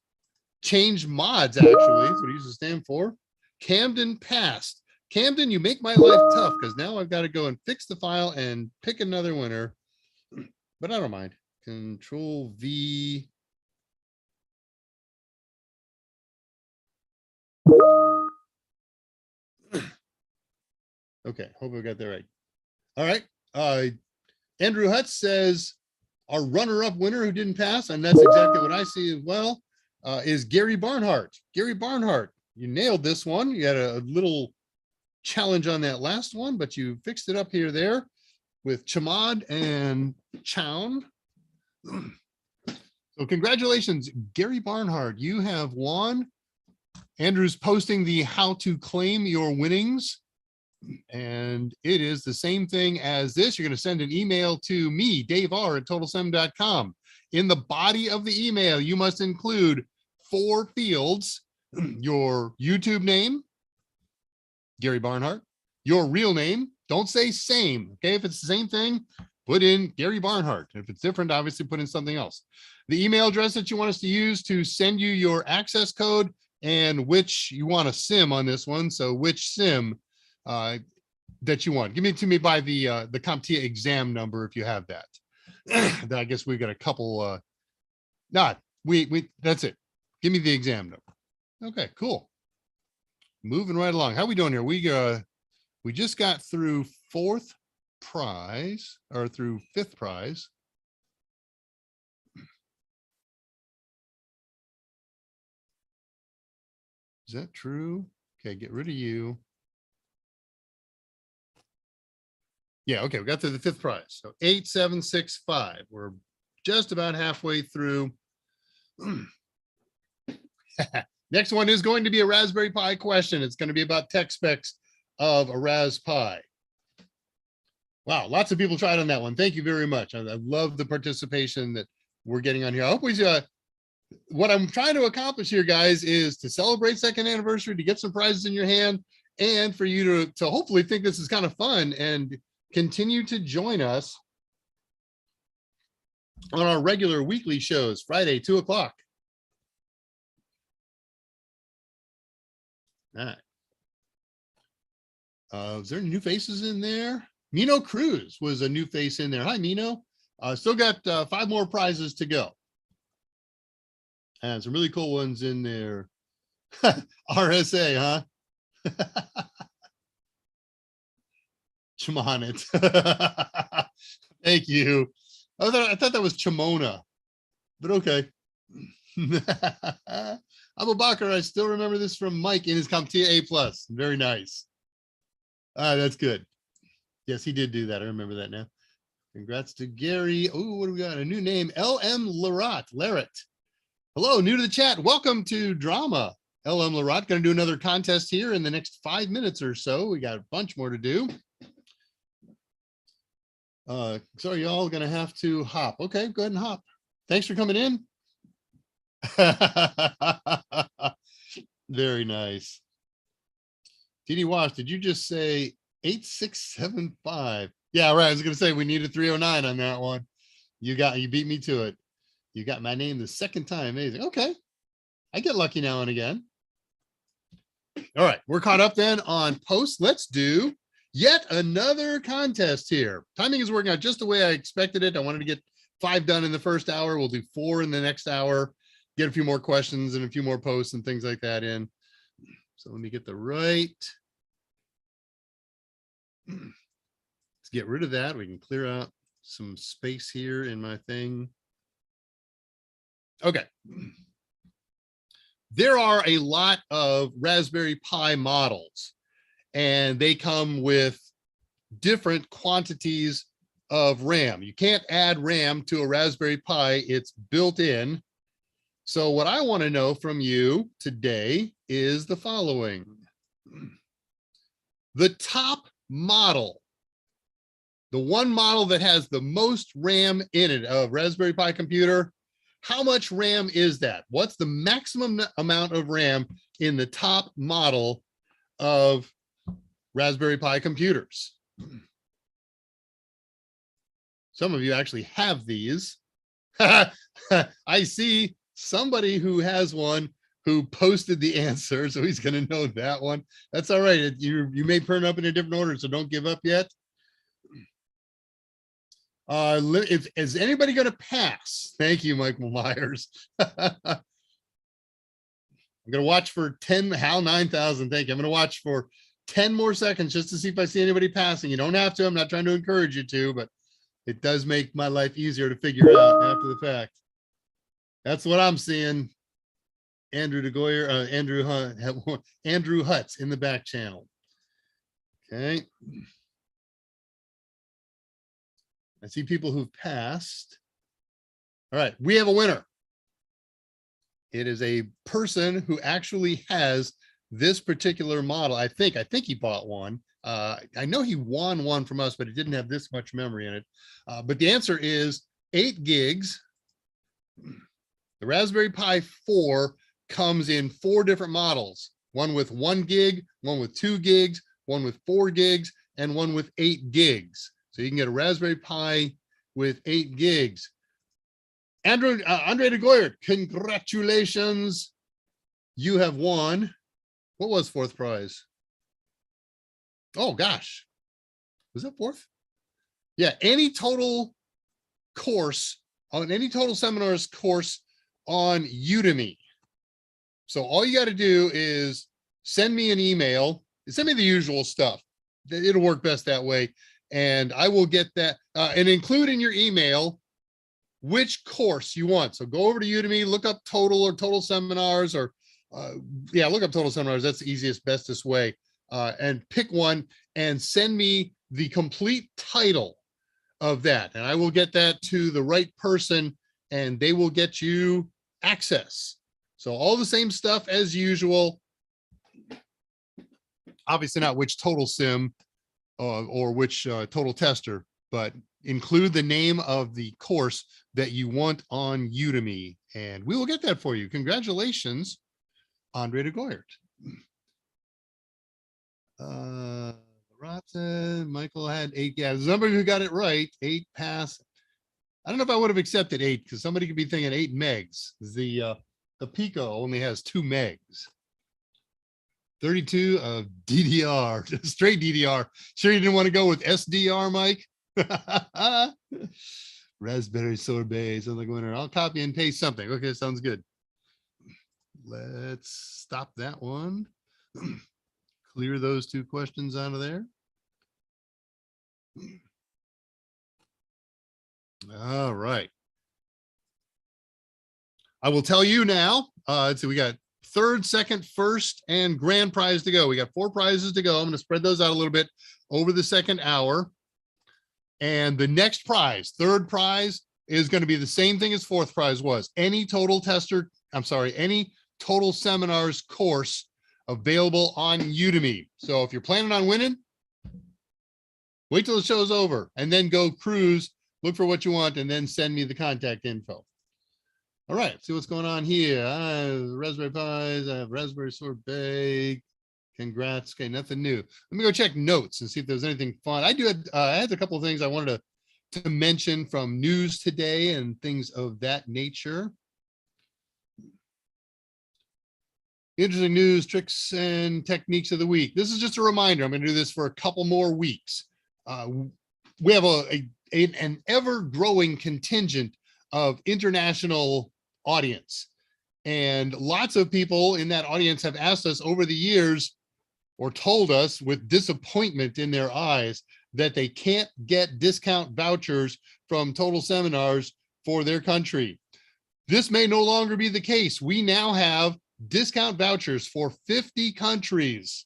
change mods, actually. That's what it used to stand for. Camden passed. Camden, you make my life tough because now I've got to go and fix the file and pick another winner. But I don't mind. Control V. Okay, hope I got that right. All right. Andrew Hutz says our runner-up winner who didn't pass, and that's exactly what I see as well, is Gary Barnhart. Gary Barnhart, you nailed this one. You had a little challenge on that last one, but you fixed it up here there with Chamad and Chown. So congratulations, Gary Barnhart. You have won. Andrew's posting the how to claim your winnings. And it is the same thing as this. You're going to send an email to me, Dave R at TotalSem.com. In the body of the email, you must include 4 fields: your YouTube name, Gary Barnhart, your real name. Don't say same. Okay. If it's the same thing, put in Gary Barnhart. If it's different, obviously put in something else. The email address that you want us to use to send you your access code and which you want a sim on this one. So which sim that you want. Give it to me by the CompTIA exam number if you have that. I guess we've got a couple. That's it. Give me the exam number. Okay, cool. Moving right along. How are we doing here? We just got through 4th prize or through 5th prize. Is that true? Okay, get rid of you. Yeah, okay, we got to the 5th prize. So 8765. We're just about halfway through. Next one is going to be a Raspberry Pi question. It's going to be about tech specs of a Ras Pi. Wow, lots of people tried on that one. Thank you very much. I love the participation that we're getting on here. I hope we what I'm trying to accomplish here, guys, is to celebrate 2nd anniversary, to get some prizes in your hand, and for you to hopefully think this is kind of fun and continue to join us on our regular weekly shows, Friday, 2 o'clock. All right. Is there any new faces in there? Mino Cruz was a new face in there. Hi, Mino. Still got 5 more prizes to go. And some really cool ones in there. RSA, huh? Chamonit. Thank you. I thought that was Chamona, but okay. Abu Bakr, I still remember this from Mike in his CompTIA A+. Very nice. That's good. Yes, he did do that. I remember that now. Congrats to Gary. Oh, what do we got? A new name, LM Larrett. Hello, new to the chat. Welcome to Drama. LM Larrett, going to do another contest here in the next 5 minutes or so. We got a bunch more to do. So y'all going to have to hop. Okay, go ahead and hop. Thanks for coming in. Very nice. TD Wash, did you just say 8675? Yeah, right. I was going to say we need a 309 on that one. You beat me to it. You got my name the second time. Amazing. Okay. I get lucky now and again. All right. We're caught up then on posts. Let's do yet another contest here. Timing is working out just the way I expected it. I wanted to get 5 done in the first hour. We'll do 4 in the next hour, get a few more questions and a few more posts and things like that in. So let me get the right. Let's get rid of that. We can clear out some space here in my thing. Okay. There are a lot of Raspberry Pi models, and they come with different quantities of RAM. You can't add RAM to a Raspberry Pi. It's built in. So what I want to know from you today is the following. The top model, the one model that has the most RAM in it of Raspberry Pi computer, how much RAM is that? What's the maximum amount of RAM in the top model of Raspberry Pi computers? Some of you actually have these. I see somebody who has one who posted the answer, so he's going to know that one. That's all right. You may turn up in a different order, so don't give up yet. Is anybody going to pass? Thank you, Michael Myers. I'm going to watch for 10, Hal 9000. Thank you. I'm going to watch for 10 more seconds just to see if I see anybody passing. You don't have to. I'm not trying to encourage you to, but it does make my life easier to figure out after the fact. That's what I'm seeing. Andrew DeGoyer, Andrew Hutz in the back channel. Okay. I see people who've passed. All right, we have a winner. It is a person who actually has this particular model. I think he bought one. I know he won one from us, but it didn't have this much memory in it. But the answer is 8 gigs. The Raspberry Pi 4 comes in 4 different models. One with 1 gig, one with 2 gigs, one with 4 gigs, and one with 8 gigs. So you can get a Raspberry Pi with 8 gigs. Andre de Goyert, congratulations. You have won. What was 4th prize? Oh, gosh. Was that 4th? Yeah, any total course, on any total seminars course on Udemy. So all you got to do is send me an email. Send me the usual stuff. It'll work best that way. And I will get that and include in your email which course you want. So go over to Udemy, look up total or total seminars, or look up total seminars. That's the easiest, bestest way. And pick one and send me the complete title of that. And I will get that to the right person and they will get you access. So all the same stuff as usual. Obviously not which total sim or which total tester, but include the name of the course that you want on Udemy, and we will get that for you. Congratulations, Andre de Goyert. Rotten, Michael had 8. Yeah, there's somebody who got it right. 8 pass. I don't know if I would have accepted 8 because somebody could be thinking 8 megs. The Pico only has 2 megs. 32 of DDR, straight DDR. Sure you didn't want to go with SDR, Mike? Raspberry sorbet, sounds like a winner. I'll copy and paste something. Okay, sounds good. Let's stop that one. Clear those 2 questions out of there. All right. I will tell you now. So we got 3rd, 2nd, 1st, and grand prize to go. We got 4 prizes to go. I'm going to spread those out a little bit over the 2nd hour. And the next prize, 3rd prize, is going to be the same thing as 4th prize was. Any total seminars course available on Udemy. So if you're planning on winning, wait till the show's over and then go cruise, look for what you want, and then send me the contact info. All right, see what's going on here. I have Raspberry Pis, I have Raspberry Sorbet. Congrats. Okay, nothing new. Let me go check notes and see if there's anything fun. I had a couple of things I wanted to mention from news today and things of that nature. Interesting news, tricks and techniques of the week. This is just a reminder. I'm going to do this for a couple more weeks. We have an ever-growing contingent of international audience. And lots of people in that audience have asked us over the years, or told us with disappointment in their eyes, that they can't get discount vouchers from Total Seminars for their country. This may no longer be the case. We now have discount vouchers for 50 countries.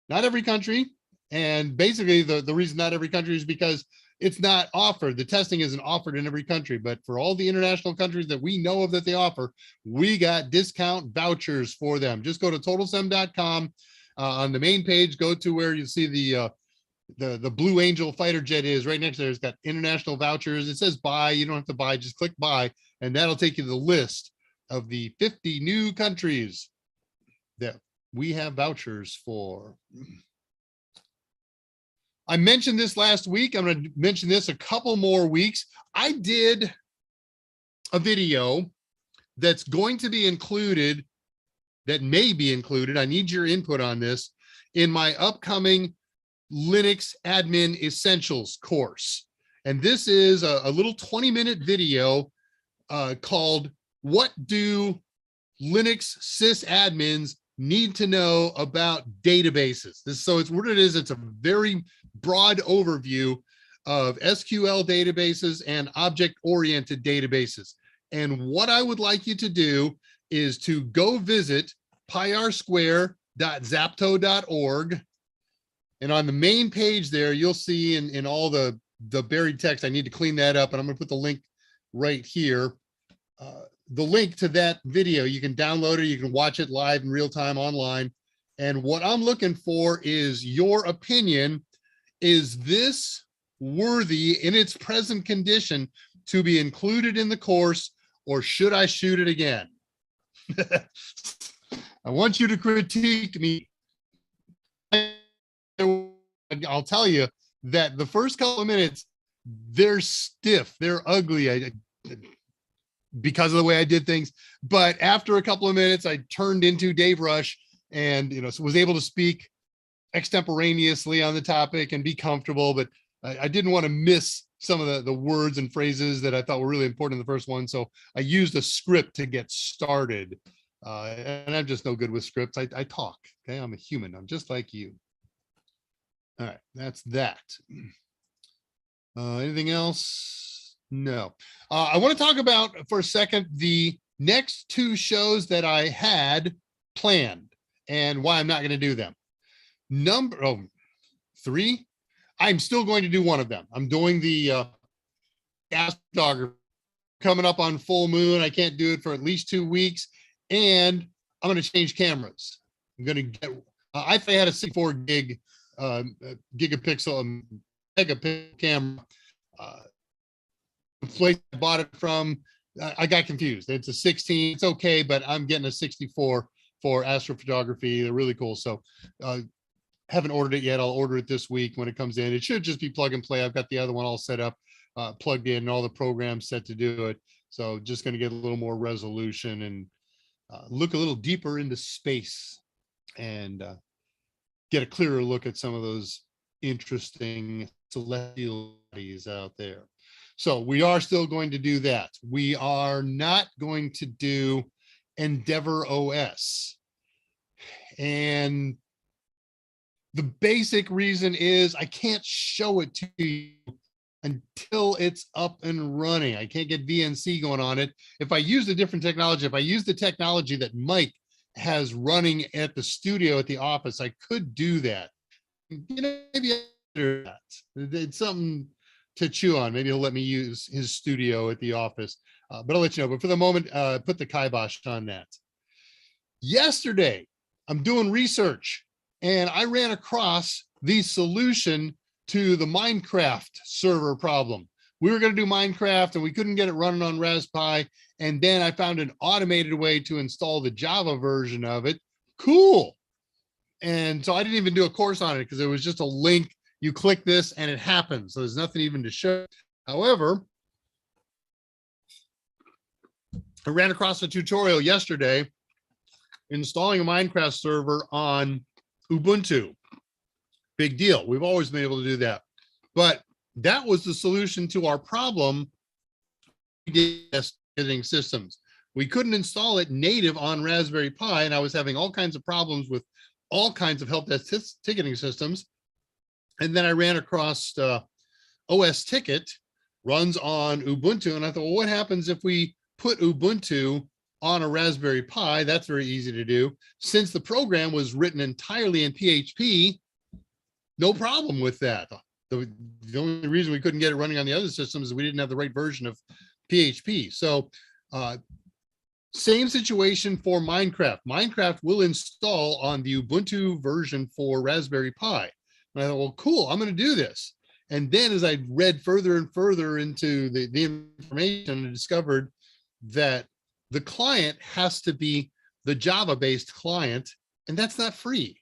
Not every country. And basically the reason not every country is because it's not offered. The testing isn't offered in every country, but for all the international countries that we know of that they offer, we got discount vouchers for them. Just go to totalsem.com. On the main page, go to where you see the Blue Angel fighter jet is right next to there. It's got international vouchers. It says buy. You don't have to buy, just click buy, and that'll take you to the list of the 50 new countries that we have vouchers for. I mentioned this last week. I'm going to mention this a couple more weeks. I did a video that's going to be included, that may be included. I need your input on this in my upcoming Linux Admin Essentials course. And this is a little 20-minute video called What Do Linux Sysadmins Need to Know About Databases? It's what it is. It's a very broad overview of SQL databases and object-oriented databases. And what I would like you to do is to go visit pyrsquare.zapto.org. And on the main page there, you'll see in all the buried text, I need to clean that up, and I'm going to put the link right here. The link to that video, you can download it, you can watch it live in real time online. And what I'm looking for is your opinion. Is this worthy in its present condition to be included in the course, or should I shoot it again? I want you to critique me. I'll tell you that the first couple of minutes, they're stiff, they're ugly because of the way I did things. But after a couple of minutes, I turned into Dave Rush and was able to speak extemporaneously on the topic and be comfortable. But I didn't want to miss some of the words and phrases that I thought were really important in the first one. So I used a script to get started. And I'm just no good with scripts. I talk. Okay, I'm a human. I'm just like you. All right, that's that. Anything else? No. I want to talk about for a second the next two shows that I had planned and why I'm not going to do them. Number 3, I'm still going to do one of them. I'm doing the astrophotography coming up on full moon. I can't do it for at least 2 weeks, and I'm going to change cameras. I'm going to get. I had a 64 gig gigapixel megapixel camera. The place I bought it from, I got confused. It's a 16. It's okay, but I'm getting a 64 for astrophotography. They're really cool. So haven't ordered it yet. I'll order it this week when it comes in. It should just be plug and play. I've got the other one all set up, plugged in, and all the programs set to do it. So just going to get a little more resolution and look a little deeper into space and get a clearer look at some of those interesting celestial bodies out there. So we are still going to do that. We are not going to do Endeavor OS. And the basic reason is I can't show it to you until it's up and running. I can't get VNC going on it. If I use a different technology, if I use the technology that Mike has running at the studio at the office, I could do that. Maybe it's something to chew on. Maybe he'll let me use his studio at the office, but I'll let you know. But for the moment, put the kibosh on that. Yesterday, I'm doing research and I ran across the solution to the Minecraft server problem. We were going to do Minecraft and we couldn't get it running on Raspberry. And then I found an automated way to install the Java version of it. Cool. And so I didn't even do a course on it because it was just a link. You click this and it happens. So there's nothing even to show. However, I ran across a tutorial yesterday installing a Minecraft server on Ubuntu. Big deal. We've always been able to do that. But that was the solution to our problem. Ticketing systems. We couldn't install it native on Raspberry Pi, and I was having all kinds of problems with all kinds of help desk ticketing systems. And then I ran across OS Ticket, runs on Ubuntu, and I thought, well, what happens if we put Ubuntu on a Raspberry Pi? That's very easy to do. Since the program was written entirely in PHP, no problem with that. The only reason we couldn't get it running on the other systems is we didn't have the right version of PHP. So same situation for Minecraft. Minecraft will install on the Ubuntu version for Raspberry Pi. And I thought, well, cool, I'm going to do this. And then as I read further and further into the information, I discovered that the client has to be the Java-based client, and that's not free.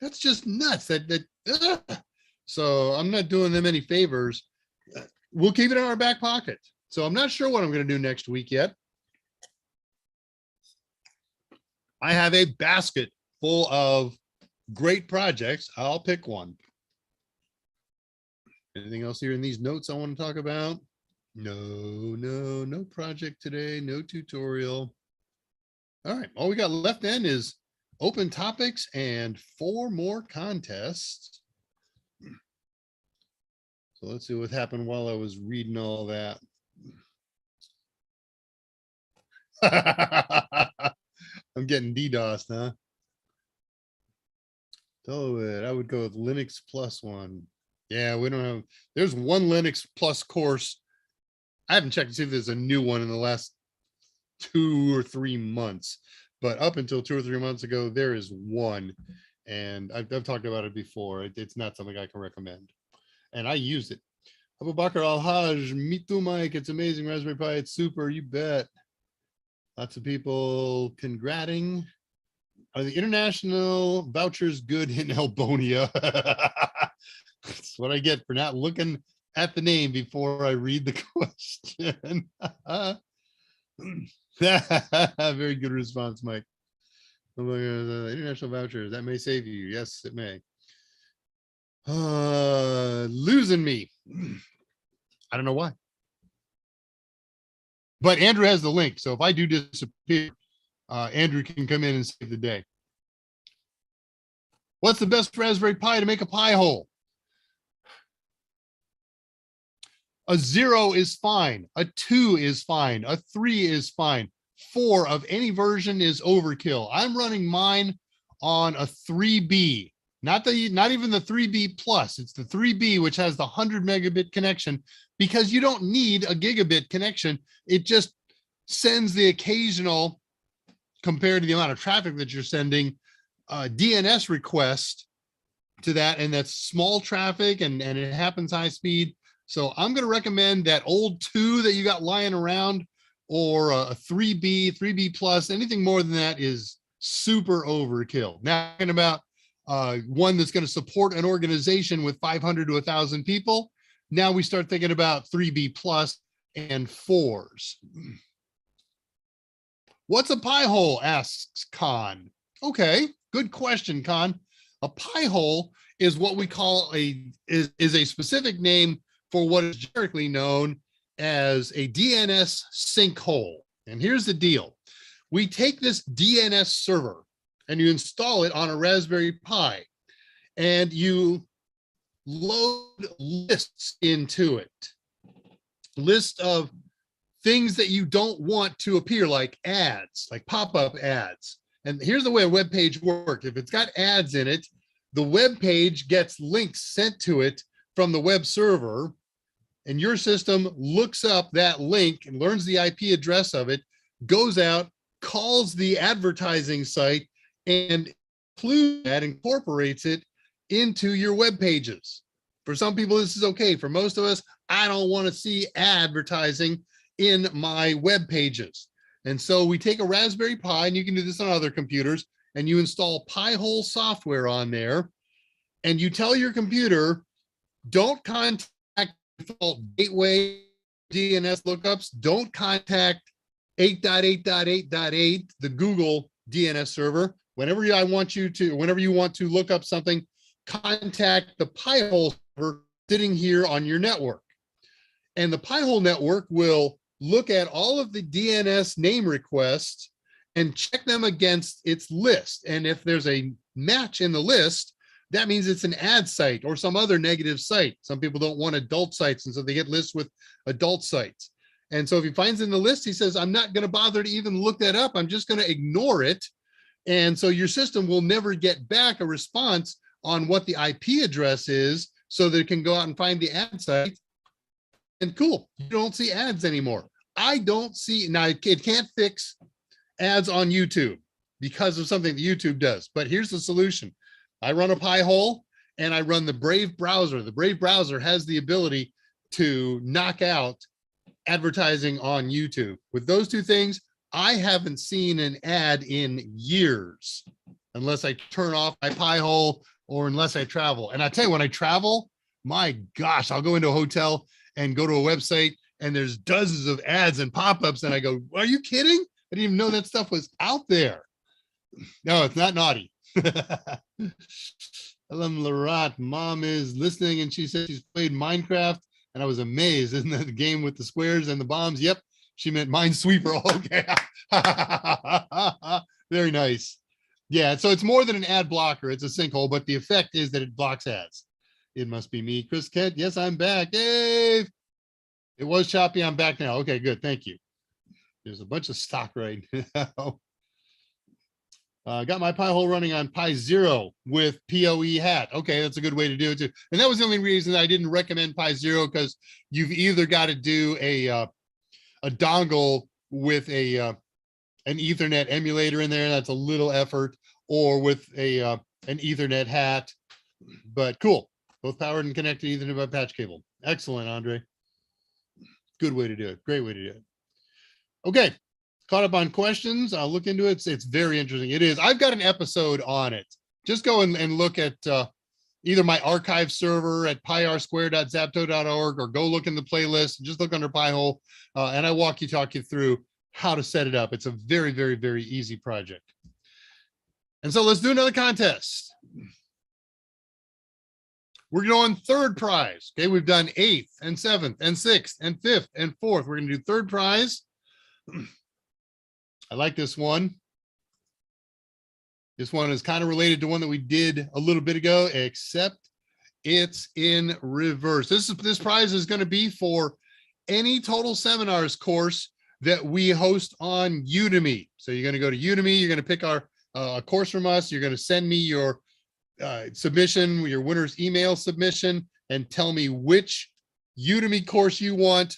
That's just nuts. So I'm not doing them any favors. We'll keep it in our back pocket. So I'm not sure what I'm going to do next week yet. I have a basket full of great projects. I'll pick one. Anything else here in these notes I want to talk about? No project today, no tutorial. All right, all we got left then is open topics and 4 more contests. So let's see what happened while I was reading all that. I'm getting DDoS, huh? Tell it, I would go with Linux plus one. Yeah, we don't have, there's one Linux plus course. I haven't checked to see if there's a new one in the last 2 or 3 months, but up until 2 or 3 months ago, there is one. And I've talked about it before. It's not something I can recommend. And I use it. Abu Bakr Al-Haj, me too, Mike. It's amazing. Raspberry Pi, it's super, you bet. Lots of people congrating. Are the international vouchers good in Albonia? That's what I get for not looking at the name before I read the question. Very good response, Mike. International vouchers, that may save you. Yes, it may. Losing me. I don't know why. But Andrew has the link. So if I do disappear, Andrew can come in and save the day. What's the best Raspberry Pi to make a pie hole? A 0 is fine. A 2 is fine. A 3 is fine. 4 of any version is overkill. I'm running mine on a 3B, not even the 3B plus. It's the 3B, which has the 100 megabit connection, because you don't need a gigabit connection. It just sends the occasional, compared to the amount of traffic that you're sending, DNS request to that, and that's small traffic, and it happens high speed. So I'm going to recommend that old 2 that you got lying around, or a 3B, 3B plus. Anything more than that is super overkill. Now, talking about one that's going to support an organization with 500 to 1,000 people. Now we start thinking about 3B plus and 4s. What's a pie hole? Asks Khan. Okay, good question, Khan. A pie hole is what we call is a specific name for what is generically known as a DNS sinkhole. And here's the deal. We take this DNS server and you install it on a Raspberry Pi, and you load lists into it. List of things that you don't want to appear, like ads, like pop-up ads. And here's the way a web page works. If it's got ads in it, the web page gets links sent to it from the web server, and your system looks up that link and learns the IP address of it, goes out, calls the advertising site, and incorporates it into your web pages. For some people, this is okay. For most of us, I don't want to see advertising in my web pages. And so we take a Raspberry Pi, and you can do this on other computers, and you install Pi-hole software on there, and you tell your computer, don't contact default gateway DNS lookups, don't contact 8.8.8.8, the Google DNS server. Whenever you want to look up something, contact the Pi-hole server sitting here on your network. And the Pi-hole network will look at all of the DNS name requests and check them against its list. And if there's a match in the list, that means it's an ad site or some other negative site. Some people don't want adult sites, and so they get lists with adult sites. And so if he finds in the list, he says, I'm not going to bother to even look that up. I'm just going to ignore it. And so your system will never get back a response on what the IP address is, so that it can go out and find the ad site. And cool, you don't see ads anymore. I don't see, now it can't fix ads on YouTube because of something that YouTube does, but here's the solution. I run a Pi-hole and I run the Brave browser. The Brave browser has the ability to knock out advertising on YouTube. With those two things, I haven't seen an ad in years, unless I turn off my Pi-hole or unless I travel. And I tell you, when I travel, my gosh, I'll go into a hotel and go to a website and there's dozens of ads and pop-ups, and I go, are you kidding? I didn't even know that stuff was out there. No, it's not naughty. Ellen Larat, mom is listening, and she said she's played Minecraft, and I was amazed. Isn't that the game with the squares and the bombs? Yep, she meant Minesweeper. Okay. Very nice. Yeah, so it's more than an ad blocker. It's a sinkhole, but the effect is that it blocks ads. It must be me, Chris Kent. Yes, I'm back. Dave. It was choppy. I'm back now. Okay, good. Thank you. There's a bunch of stock right now. Got my Pi-hole running on Pi-Zero with PoE hat. Okay, that's a good way to do it too. And that was the only reason I didn't recommend Pi-Zero, because you've either got to do a dongle with an Ethernet emulator in there. That's a little effort, or with an Ethernet hat. But cool, both powered and connected Ethernet by patch cable. Excellent, Andre. Good way to do it. Great way to do it. Okay. Caught up on questions. I'll look into it. It's very interesting. It is. I've got an episode on it. Just go and look at either my archive server at pirsquare.zapto.org, or go look in the playlist. Just look under Pi-hole, and I talk you through how to set it up. It's a very, very, very easy project. And so let's do another contest. We're going third prize. Okay, we've done 8th and 7th and 6th and 5th and 4th. We're going to do third prize. I like this one. This one is kind of related to one that we did a little bit ago, except it's in reverse. This prize is going to be for any Total Seminars course that we host on Udemy. So you're going to go to Udemy, you're going to pick our course from us, you're going to send me your submission, your winner's email submission, and tell me which Udemy course you want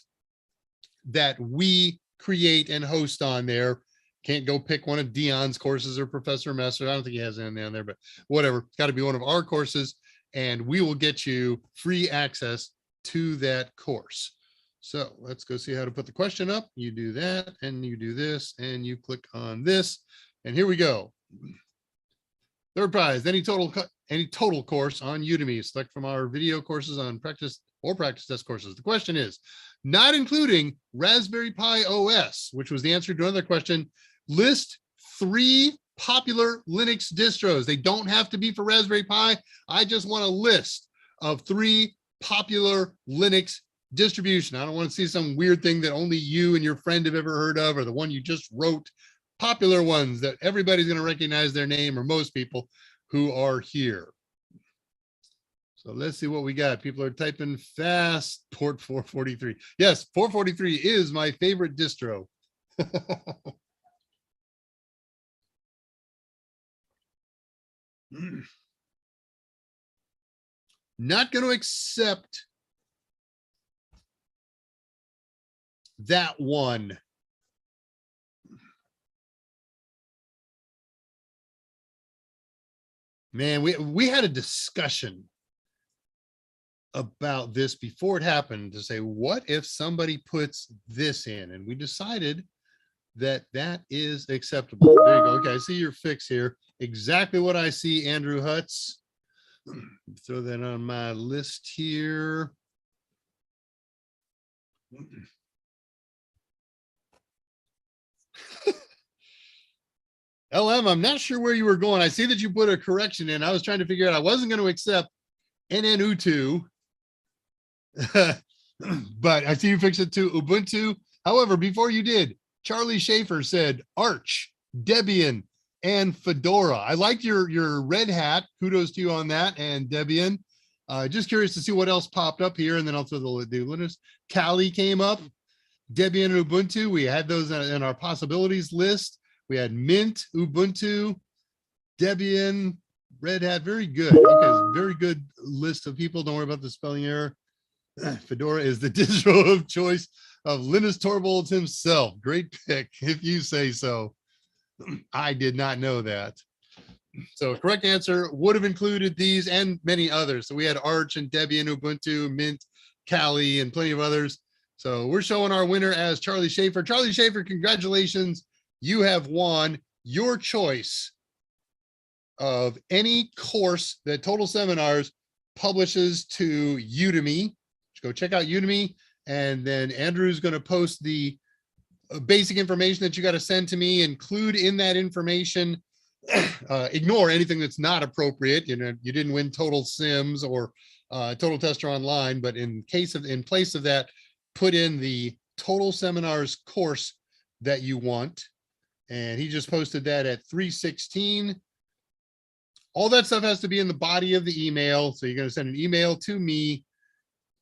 that we create and host on there. Can't go pick one of Dion's courses or Professor Messer. I don't think he has anything on there, but whatever. It's got to be one of our courses, and we will get you free access to that course. So let's go see how to put the question up. You do that, and you do this, and you click on this, and here we go. Third prize, any total course on Udemy. Select from our video courses on practice or practice test courses. The question is, not including Raspberry Pi OS, which was the answer to another question, list 3 popular Linux distros. They don't have to be for Raspberry Pi. I just want a list of 3 popular Linux distribution. I don't want to see some weird thing that only you and your friend have ever heard of, or the one you just wrote. Popular ones that everybody's going to recognize their name, or most people who are here. So let's see what we got. People are typing fast. Port 443. Yes, 443 is my favorite distro. Not going to accept that one. Man, we had a discussion about this before it happened, to say, what if somebody puts this in? And we decided that that is acceptable. There you go. Okay, I see your fix here. Exactly what I see, Andrew Hutz. Throw that on my list here. LM, I'm not sure where you were going. I see that you put a correction in. I was trying to figure out, I wasn't going to accept NNU2, but I see you fixed it to Ubuntu. However, before you did, Charlie Schaefer said Arch, Debian, and Fedora. I liked your red hat. Kudos to you on that. And Debian. Just curious to see what else popped up here. And then I'll throw the Linux. Kali came up. Debian and Ubuntu. We had those in our possibilities list. We had Mint, Ubuntu, Debian, Red Hat. Very good. Okay, very good list of people. Don't worry about the spelling error. Fedora is the distro of choice of Linus Torvalds himself. Great pick, if you say so. I did not know that. So correct answer would have included these and many others. So we had Arch and Debian, Ubuntu, Mint, Kali, and plenty of others. So we're showing our winner as Charlie Schaefer. Charlie Schaefer, congratulations. You have won your choice of any course that Total Seminars publishes to Udemy. Go check out Udemy, and then Andrew's going to post the basic information that you got to send to me. Include in that information, ignore anything that's not appropriate. You know, you didn't win Total Sims or Total Tester Online, but in place of that, put in the Total Seminars course that you want. And he just posted that at 3:16. All that stuff has to be in the body of the email. So you're going to send an email to me,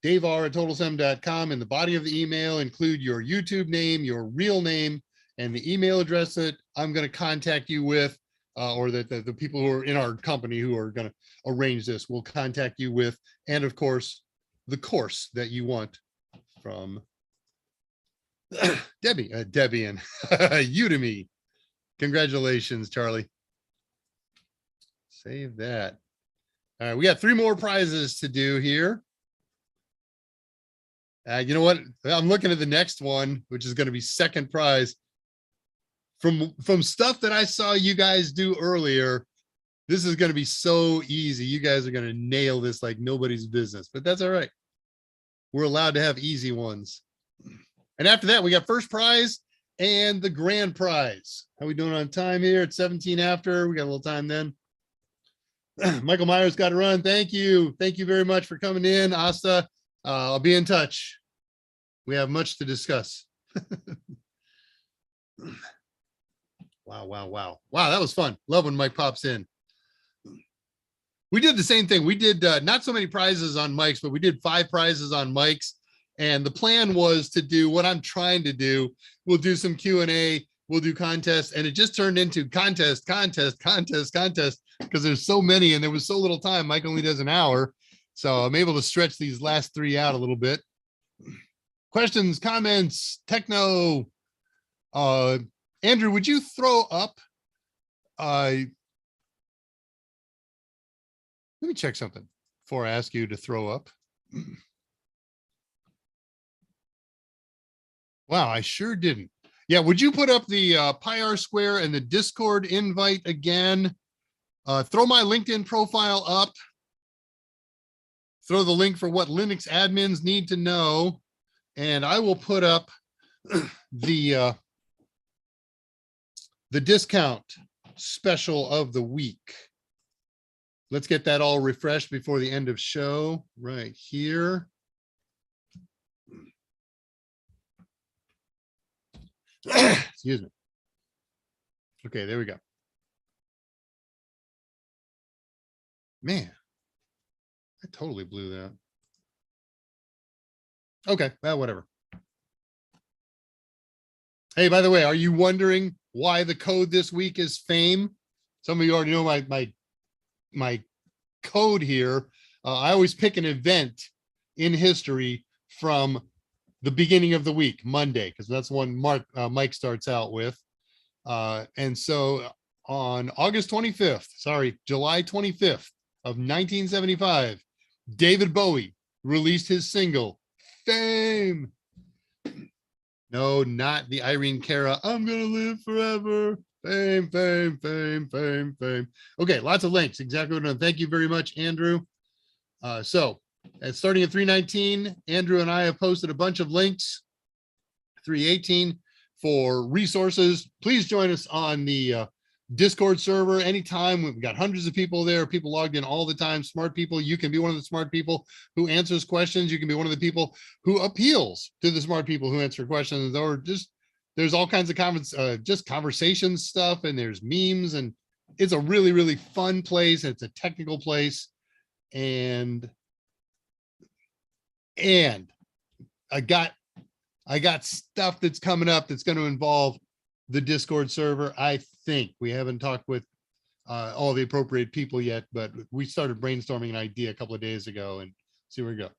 daveR@totalsem.com. In the body of the email, include your YouTube name, your real name, and the email address that I'm going to contact you with, or that the people who are in our company who are going to arrange this will contact you with. And of course, the course that you want from Debian, Udemy. Congratulations, Charlie. Save that. All right, we got 3 more prizes to do here. You know what? I'm looking at the next one, which is going to be second prize. From stuff that I saw you guys do earlier, this is going to be so easy. You guys are going to nail this like nobody's business, but that's all right. We're allowed to have easy ones. And after that, we got first prize and the grand prize. How we doing on time here? It's 17 after. We got a little time then. Michael Myers got to run. Thank you. Thank you very much for coming in, Asta. I'll be in touch. We have much to discuss. Wow, that was fun. Love when Mike pops in. We did the same thing. We did not so many prizes on mics, but we did 5 prizes on mics. And the plan was to do what I'm trying to do. We'll do some Q&A, we'll do contests, and it just turned into contest, because there's so many and there was so little time. Mike only does an hour. So I'm able to stretch these last 3 out a little bit. Questions, comments, techno. Andrew, would you throw up? Let me check something before I ask you to throw up. Wow, I sure didn't. Yeah, would you put up the Pi Square and the Discord invite again? Throw my LinkedIn profile up. Throw the link for what Linux admins need to know. And I will put up the discount special of the week. Let's get that all refreshed before the end of show right here. Excuse me. Okay, there we go. Man, I totally blew that. Okay, well, whatever. Hey, by the way, are you wondering why the code this week is fame? Some of you already know my code here. I always pick an event in history from the beginning of the week, Monday, because that's when Mike starts out with. And so on July 25th of 1975, David Bowie released his single, Fame. No, not the Irene Cara. I'm going to live forever. Fame, fame, fame, fame, fame. Okay, lots of links. Exactly what I'm doing. Thank you very much, Andrew. So starting at 319, Andrew and I have posted a bunch of links. 318 for resources. Please join us on the Discord server anytime. We've got hundreds of people there, people logged in all the time, smart people. You can be one of the smart people who answers questions. You can be one of the people who appeals to the smart people who answer questions, or just there's all kinds of just conversation stuff, and there's memes, and it's a really, really fun place. It's a technical place. And I got stuff that's coming up that's going to involve the Discord server. I think we haven't talked with all the appropriate people yet, but we started brainstorming an idea a couple of days ago, and see where we go.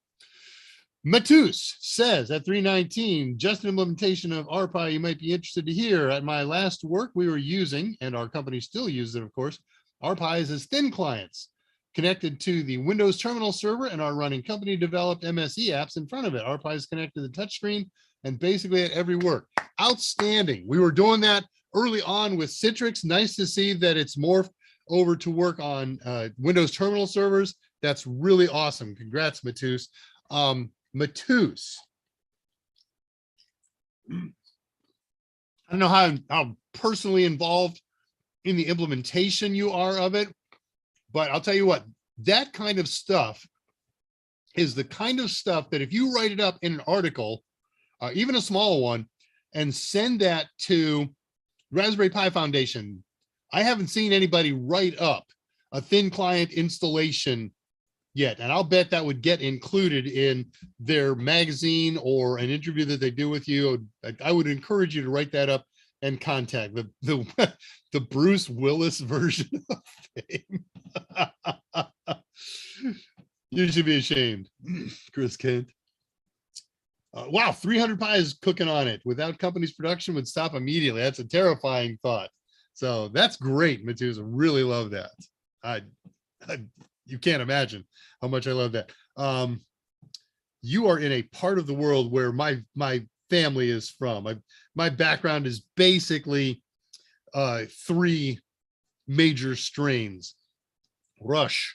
Matus says at 319, just an implementation of RPI you might be interested to hear. At my last work, we were using, and our company still uses it, of course, RPIs as thin clients connected to the Windows terminal server and are running company developed MSE apps in front of it. RPI is connected to the touchscreen and basically at every work. Outstanding. We were doing that early on with Citrix. Nice to see that it's morphed over to work on Windows terminal servers. That's really awesome. Congrats, Matus. Matus. I don't know how personally involved in the implementation you are of it, but I'll tell you what, that kind of stuff is the kind of stuff that if you write it up in an article, even a small one, and send that to Raspberry Pi Foundation, I haven't seen anybody write up a thin client installation yet. And I'll bet that would get included in their magazine or an interview that they do with you. I would encourage you to write that up and contact the Bruce Willis version of fame. You should be ashamed, Chris Kent. Wow, 300 pies cooking on it. Without company's production would stop immediately. That's a terrifying thought. So that's great, Matus. I really love that. You can't imagine how much I love that. You are in a part of the world where my family is from. My background is basically 3 major strains. Rush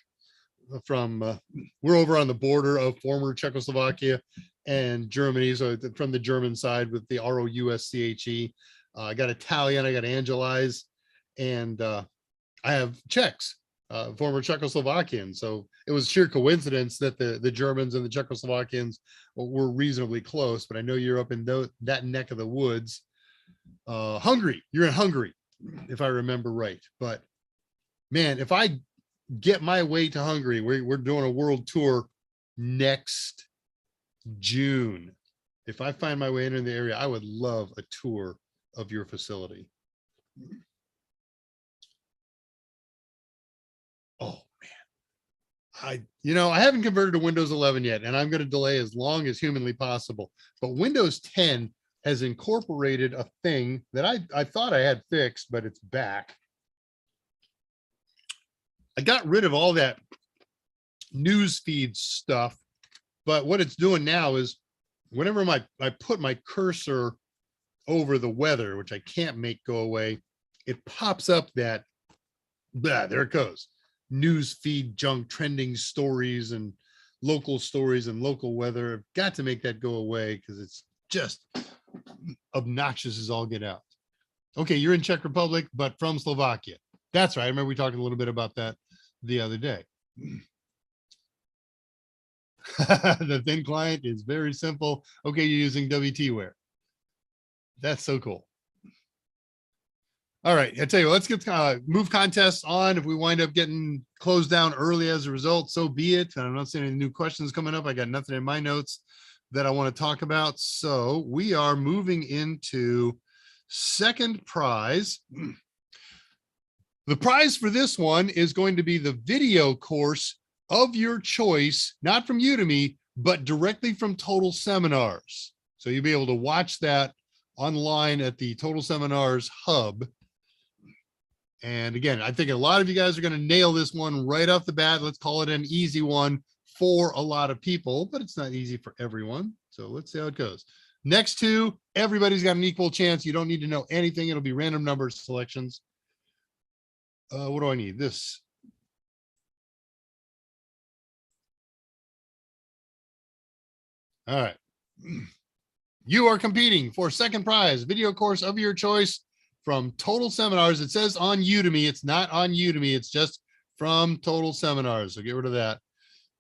from we're over on the border of former Czechoslovakia and Germany, so from the German side with the ROUSCHE. I got Italian, I got Angelized, and I have Czechs, former Czechoslovakian. So it was sheer coincidence that the Germans and the Czechoslovakians were reasonably close, but I know you're up in that neck of the woods. Hungary, you're in Hungary, if I remember right. But man, if I get my way to Hungary, we're doing a world tour next June. If I find my way into the area, I would love a tour of your facility. Oh man, I haven't converted to Windows 11 yet, and I'm going to delay as long as humanly possible. But Windows 10 has incorporated a thing that I thought I had fixed, but it's back. I got rid of all that newsfeed stuff, but what it's doing now is whenever I put my cursor over the weather, which I can't make go away, it pops up that, there it goes. News feed junk, trending stories and local weather. I've got to make that go away because it's just obnoxious as all get out. Okay, you're in Czech Republic, but from Slovakia. That's right. I remember we talked a little bit about that the other day. The thin client is very simple. Okay, you're using WTware. That's so cool. All right, I tell you, let's get move contests on. If we wind up getting closed down early as a result, so be it. I'm not seeing any new questions coming up. I got nothing in my notes that I want to talk about. So we are moving into second prize. The prize for this one is going to be the video course of your choice, not from Udemy, but directly from Total Seminars. So you'll be able to watch that online at the Total Seminars hub. And again, I think a lot of you guys are going to nail this one right off the bat. Let's call it an easy one for a lot of people, but it's not easy for everyone. So let's see how it goes. Next two, everybody's got an equal chance. You don't need to know anything. It'll be random number selections. What do I need? This. All right. You are competing for second prize video course of your choice from Total Seminars. It says on Udemy. It's not on Udemy. It's just from Total Seminars. So get rid of that.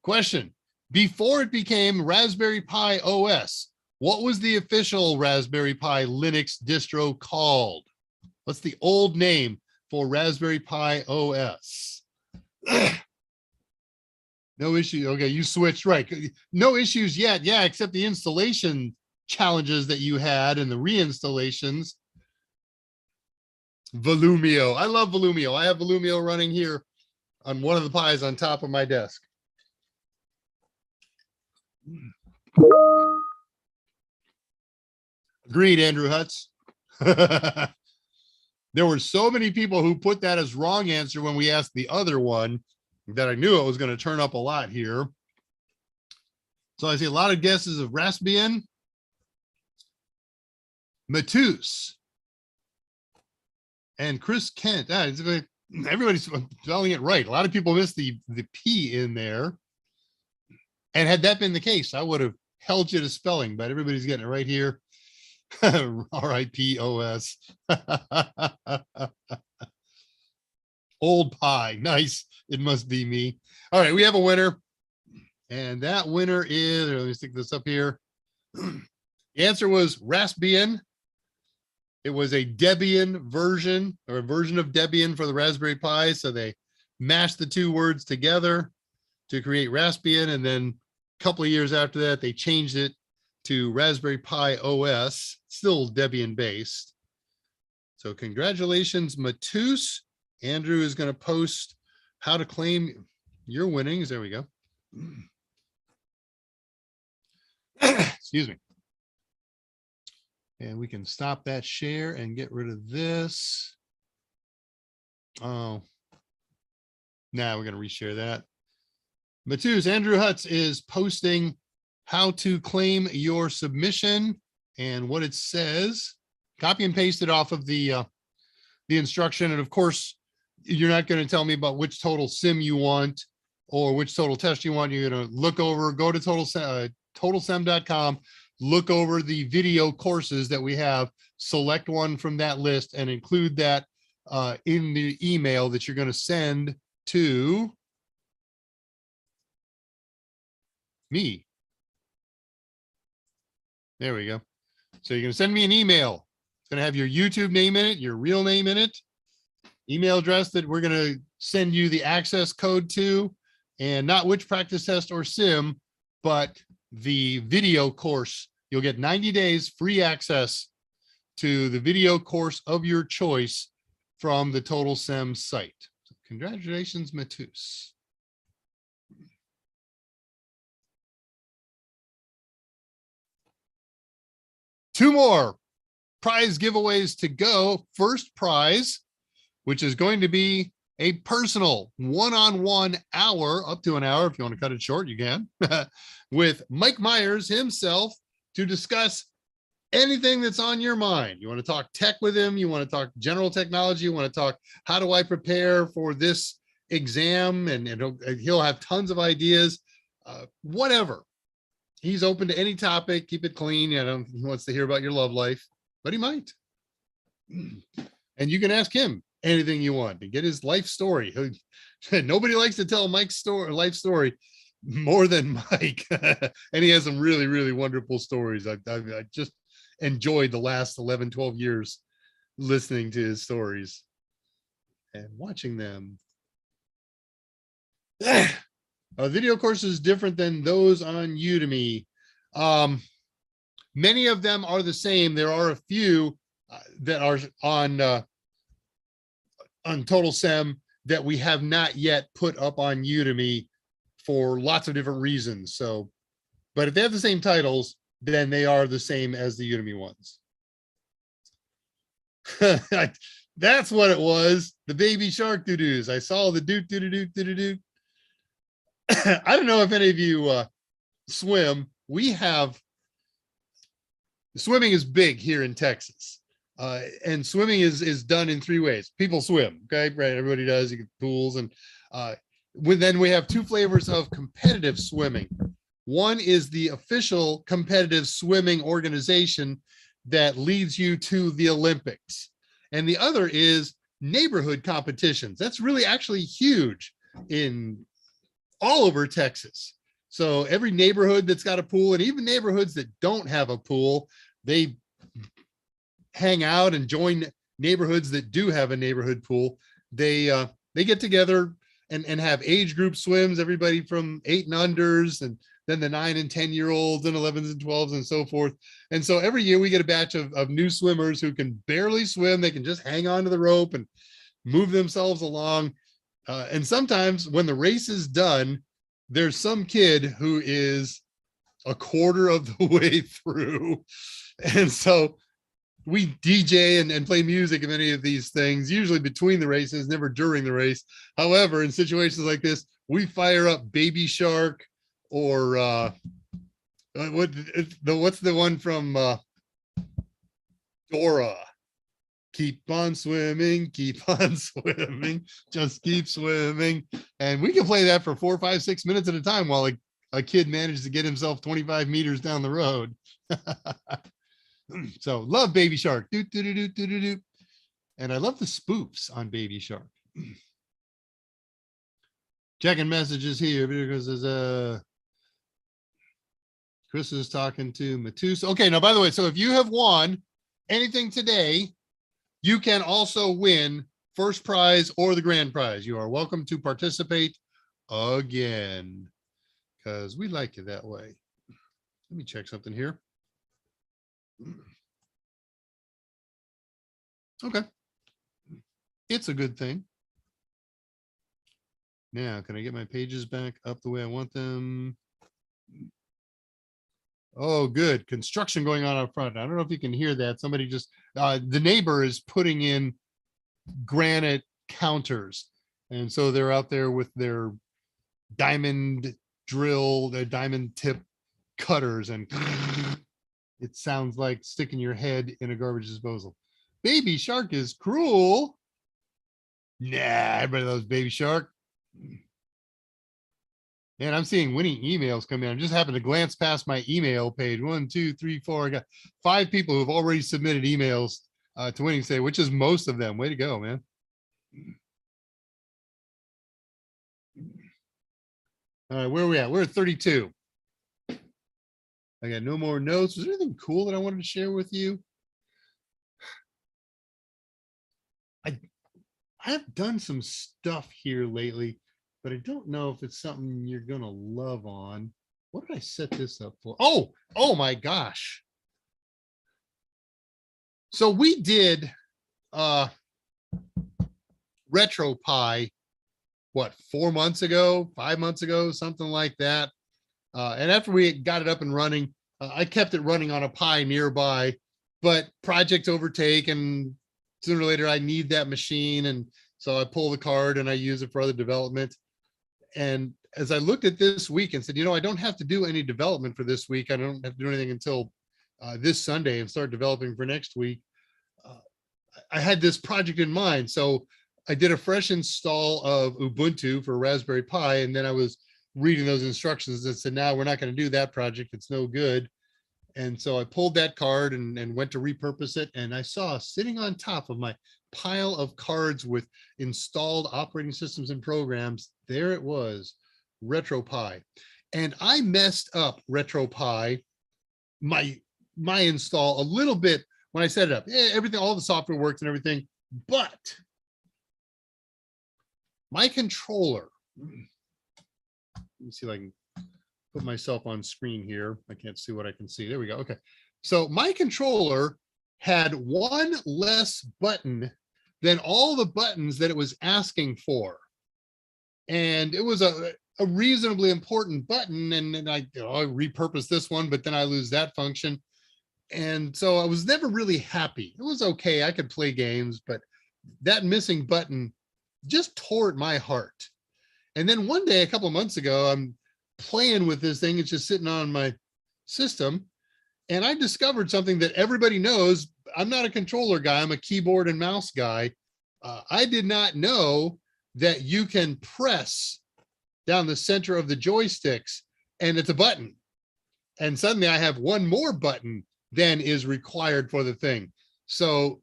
Question. Before it became Raspberry Pi OS, what was the official Raspberry Pi Linux distro called? What's the old name for Raspberry Pi OS? No issue. Okay, you switched, right. No issues yet. Yeah, except the installation challenges that you had and the reinstallations. Volumio. I love Volumio. I have Volumio running here on one of the Pis on top of my desk. Agreed, Andrew Hutz. There were so many people who put that as wrong answer when we asked the other one that I knew it was going to turn up a lot here. So I see a lot of guesses of Raspbian, Matus, and Chris Kent. Everybody's spelling it right. A lot of people missed the P in there. And had that been the case, I would have held you to spelling, but everybody's getting it right here. RIPOS. Old Pie. Nice. It must be me. All right, we have a winner. And that winner is, let me stick this up here. The answer was Raspbian. It was a Debian version, or a version of Debian for the Raspberry Pi. So they mashed the two words together to create Raspbian. And then a couple of years after that, they changed it to Raspberry Pi OS, still Debian based. So congratulations, Matus. Andrew is going to post how to claim your winnings. There we go. Excuse me. And we can stop that share and get rid of this. Oh, now we're going to reshare that. Matus, Andrew Hutz is posting how to claim your submission and what it says. Copy and paste it off of the instruction. And of course, you're not going to tell me about which total sim you want or which total test you want. You're going to look over, go to totalsem.com, look over the video courses that we have, select one from that list and include that in the email that you're going to send to me. There we go. So you're going to send me an email. It's going to have your YouTube name in it, your real name in it, email address that we're going to send you the access code to, and not which practice test or sim, but the video course. You'll get 90 days free access to the video course of your choice from the Total Sem site. So congratulations, Matus. Two more prize giveaways to go. First prize, which is going to be a personal one-on-one hour, up to an hour. If you want to cut it short, you can, with Mike Myers himself to discuss anything that's on your mind. You want to talk tech with him. You want to talk general technology. You want to talk, how do I prepare for this exam? And he'll have tons of ideas, whatever. He's open to any topic. Keep it clean. I don't, he wants to hear about your love life, but he might. And you can ask him anything you want to get his life story. Nobody likes to tell Mike's story, life story more than Mike. And he has some really, really wonderful stories. I just enjoyed the last 11, 12 years listening to his stories and watching them. Video course is different than those on Udemy. Many of them are the same. There are a few that are on Total Sem that we have not yet put up on Udemy for lots of different reasons. So, but if they have the same titles, then they are the same as the Udemy ones. That's what it was. The baby shark doo-doos. I saw the doo-doo-doo-doo-doo-doo. I don't know if any of you swim. We have Swimming is big here in Texas. And swimming is done in three ways. People swim, okay, right? Everybody does. You get pools, and then we have two flavors of competitive swimming. One is the official competitive swimming organization that leads you to the Olympics, and the other is neighborhood competitions. That's really actually huge in all over Texas. So every neighborhood that's got a pool, and even neighborhoods that don't have a pool, they hang out and join neighborhoods that do have a neighborhood pool. They get together and have age group swims, everybody from 8 and unders, and then the 9 and 10-year-olds and 11s and 12s and so forth. And so every year we get a batch of new swimmers who can barely swim. They can just hang on to the rope and move themselves along. And sometimes when the race is done, there's some kid who is a quarter of the way through. And so we DJ and play music in any of these things, usually between the races, never during the race. However, in situations like this, we fire up Baby Shark, or what's the one from Dora? Keep on swimming, just keep swimming. And we can play that for 4, 5, 6 minutes at a time while a kid manages to get himself 25 meters down the road. So love Baby Shark. Do, do, do, do, do, do, do. And I love the spoofs on Baby Shark. Checking messages here because there's Chris is talking to Matus. Okay, now by the way, so if you have won anything today, you can also win first prize or the grand prize. You are welcome to participate again because we like you that way. Let me check something here. Okay. It's a good thing. Now, can I get my pages back up the way I want them? Oh, good. Construction going on up front. I don't know if you can hear that. Somebody just, the neighbor is putting in granite counters. And so they're out there with their diamond drill, their diamond tip cutters, and it sounds like sticking your head in a garbage disposal. Baby Shark is cruel. Nah, everybody loves Baby Shark. Man, I'm seeing winning emails come in. I just happened to glance past my email page. 1, 2, 3, 4. I got 5 people who've already submitted emails to Winning Say, which is most of them. Way to go, man. All right, where are we at? We're at 32. I got no more notes. Was there anything cool that I wanted to share with you? I have done some stuff here lately, but I don't know if it's something you're going to love on. What did I set this up for? Oh my gosh. So we did RetroPie, what, 4 months ago, 5 months ago, something like that. And after we got it up and running, I kept it running on a Pi nearby, but projects overtake, and sooner or later I need that machine. And so I pull the card and I use it for other development. And as I looked at this week and said, I don't have to do any development for this week. I don't have to do anything until this Sunday and start developing for next week. I had this project in mind. So I did a fresh install of Ubuntu for Raspberry Pi. And then I was reading those instructions that said, now we're not going to do that project. It's no good. And so I pulled that card and went to repurpose it. And I saw sitting on top of my pile of cards with installed operating systems and programs, there it was, RetroPie. And I messed up RetroPie, my install a little bit when I set it up. Everything, all the software works and everything, but my controller, let me see if I can put myself on screen here. I can't see what I can see. There we go. Okay. So my controller had one less button than all the buttons that it was asking for. And it was a reasonably important button. And I repurposed this one, but then I lose that function. And so I was never really happy. It was okay. I could play games, but that missing button just tore at my heart. And then one day, a couple of months ago, I'm playing with this thing. It's just sitting on my system. And I discovered something that everybody knows. I'm not a controller guy. I'm a keyboard and mouse guy. I did not know that you can press down the center of the joysticks and it's a button. And suddenly I have one more button than is required for the thing. So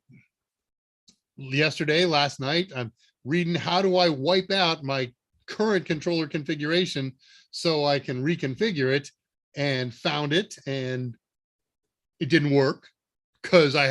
last night, I'm reading how do I wipe out my current controller configuration so I can reconfigure it, and found it, and it didn't work because I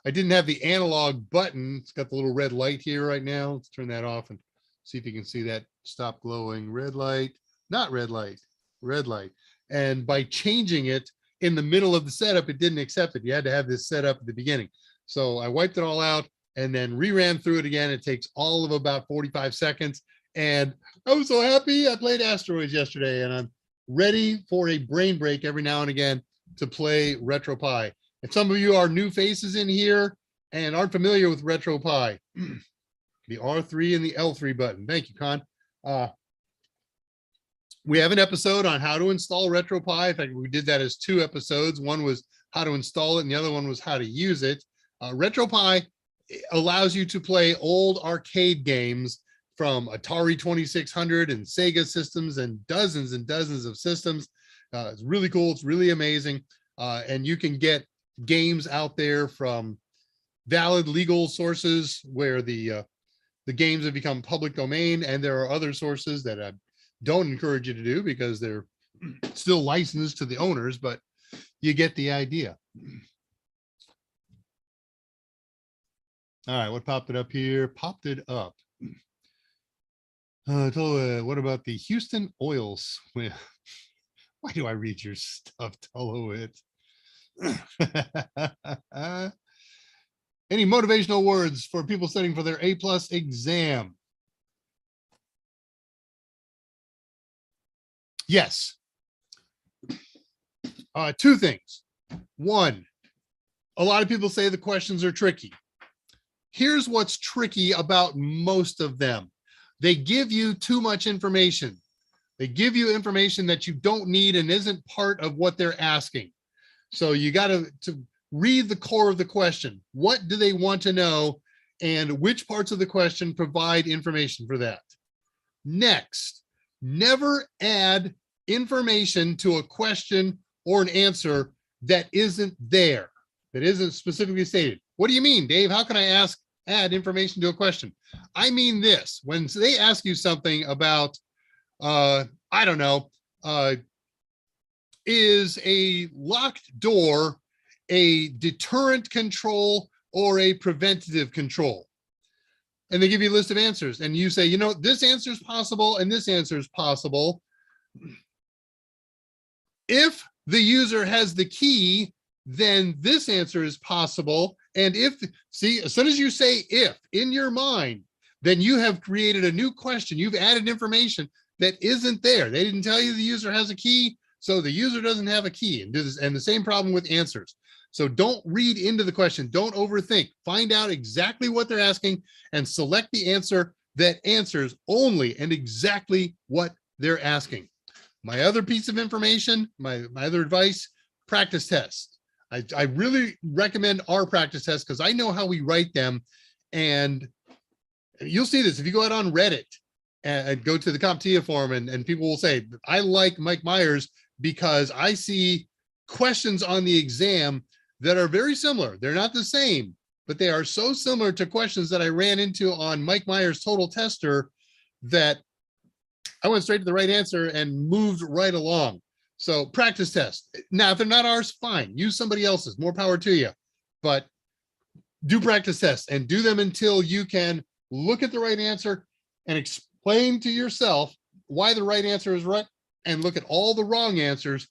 didn't have the analog button. It's got the little red light here right now. Let's turn that off and see if you can see that. Stop glowing. Red light, not red light, red light. And by changing it in the middle of the setup, it didn't accept it. You had to have this set up at the beginning. So I wiped it all out and then reran through it again. It takes all of about 45 seconds. And I was so happy. I played Asteroids yesterday, and I'm ready for a brain break every now and again to play RetroPie. If some of you are new faces in here and aren't familiar with RetroPie, the R3 and the L3 button. Thank you, Con. We have an episode on how to install RetroPie. In fact, we did that as 2 episodes. One was how to install it, and the other one was how to use it. RetroPie allows you to play old arcade games from Atari 2600 and Sega systems and dozens of systems. It's really cool. It's really amazing. And you can get games out there from valid legal sources where the games have become public domain, and there are other sources that I don't encourage you to do because they're still licensed to the owners, but you get the idea. All right, what popped it up here? Popped it up. What about the Houston Oils? Why do I read your stuff, Tullowit? Any motivational words for people studying for their A+ exam? Yes. 2 things. 1, a lot of people say the questions are tricky. Here's what's tricky about most of them. They give you too much information. They give you information that you don't need and isn't part of what they're asking. So you got to read the core of the question. What do they want to know, and which parts of the question provide information for that? Next, never add information to a question or an answer that isn't there, that isn't specifically stated. What do you mean, Dave? How can I add information to a question? I mean this: when they ask you something about, I don't know, is a locked door a deterrent control or a preventative control? And they give you a list of answers, and you say, you know, this answer is possible and this answer is possible. If the user has the key, then this answer is possible. And see, as soon as you say if in your mind, then you have created a new question. You've added information that isn't there. They didn't tell you the user has a key, so the user doesn't have a key. And the same problem with answers. So don't read into the question. Don't overthink. Find out exactly what they're asking and select the answer that answers only and exactly what they're asking. My other piece of information, my other advice, practice tests. I really recommend our practice tests because I know how we write them. And you'll see this if you go out on Reddit and go to the CompTIA forum, and people will say, I like Mike Myers because I see questions on the exam that are very similar. They're not the same, but they are so similar to questions that I ran into on Mike Myers Total Tester that I went straight to the right answer and moved right along. So practice test. Now, if they're not ours, fine. Use somebody else's. More power to you. But do practice tests and do them until you can look at the right answer and explain to yourself why the right answer is right, and look at all the wrong answers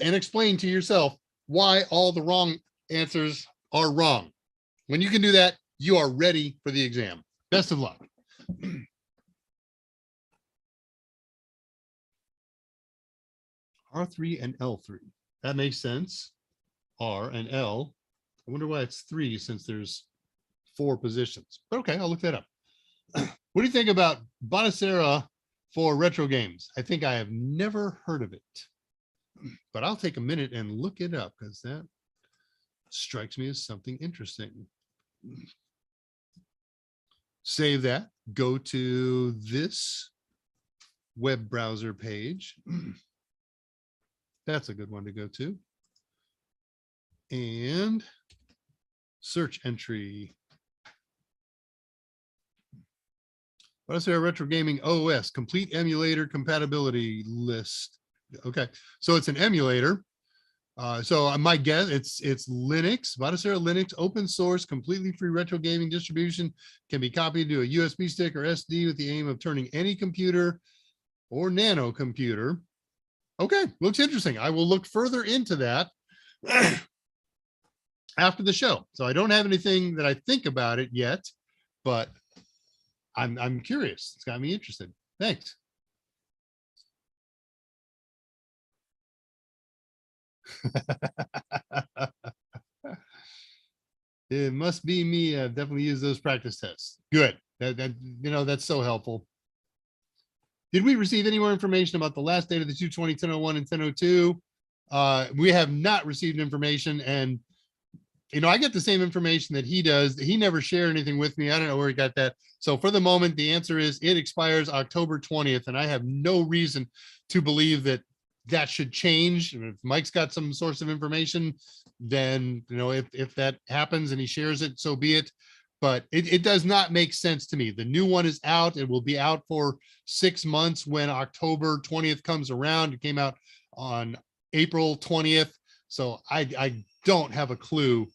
and explain to yourself why all the wrong answers are wrong. When you can do that, you are ready for the exam. Best of luck. R3 and L3. That makes sense. R and L. I wonder why it's 3 since there's 4 positions. But okay, I'll look that up. What do you think about Bonicera for retro games? I think I have never heard of it. but I'll take a minute and look it up because that strikes me as something interesting. Save that, go to this web browser page. That's a good one to go to. And search entry. What is our retro gaming OS complete emulator compatibility list? Okay, so it's an emulator. So my guess, it's Linux, Bonicera Linux, open source, completely free retro gaming distribution, can be copied to a USB stick or SD with the aim of turning any computer or nano computer. Okay, looks interesting. I will look further into that after the show. So I don't have anything that I think about it yet, but I'm curious. It's got me interested. Thanks. It must be me. I've definitely used those practice tests. Good. That's so helpful. Did we receive any more information about the last date of the 220, 1001, and 1002? We have not received information, and I get the same information that he does. He never shared anything with me. I don't know where he got that. So for the moment, the answer is it expires October 20th, and I have no reason to believe that should change. If Mike's got some source of information, then if that happens and he shares it, so be it. But it does not make sense to me. The new one is out. It will be out for 6 months when October 20th comes around. It came out on April 20th. So I don't have a clue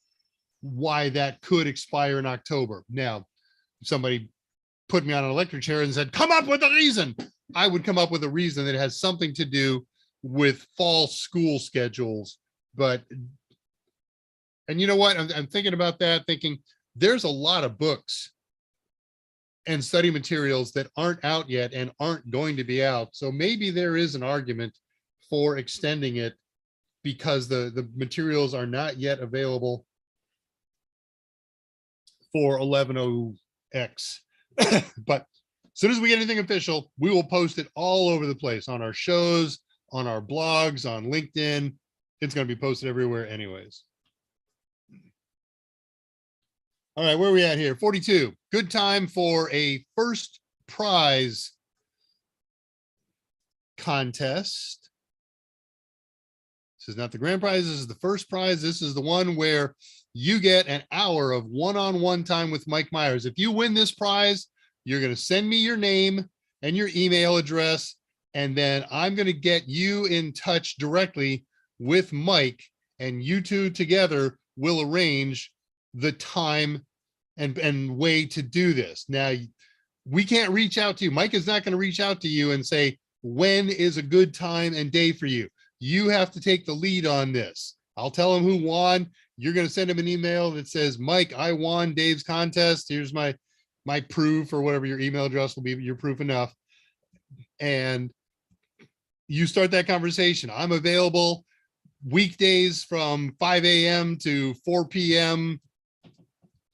why that could expire in October. Now, if somebody put me on an electric chair and said, come up with a reason, I would come up with a reason that has something to do with fall school schedules. And you know what? I'm thinking about that, thinking there's a lot of books and study materials that aren't out yet and aren't going to be out. So maybe there is an argument for extending it because the materials are not yet available for 11.0x. But as soon as we get anything official, we will post it all over the place on our shows, on our blogs, on LinkedIn. It's going to be posted everywhere anyways. All right, where are we at here? 42. Good time for a first prize contest. This is not the grand prize. This is the first prize. This is the one where you get an hour of one-on-one time with Mike Myers. If you win this prize, you're going to send me your name and your email address, and then I'm going to get you in touch directly with Mike, and you two together will arrange the time and way to do this. Now, we can't reach out to you. Mike is not going to reach out to you and say, when is a good time and day for you? You have to take the lead on this. I'll tell him who won. You're going to send him an email that says, Mike, I won Dave's contest. Here's my proof, or whatever your email address will be, your proof enough. And you start that conversation. I'm available weekdays from 5 a.m. to 4 p.m.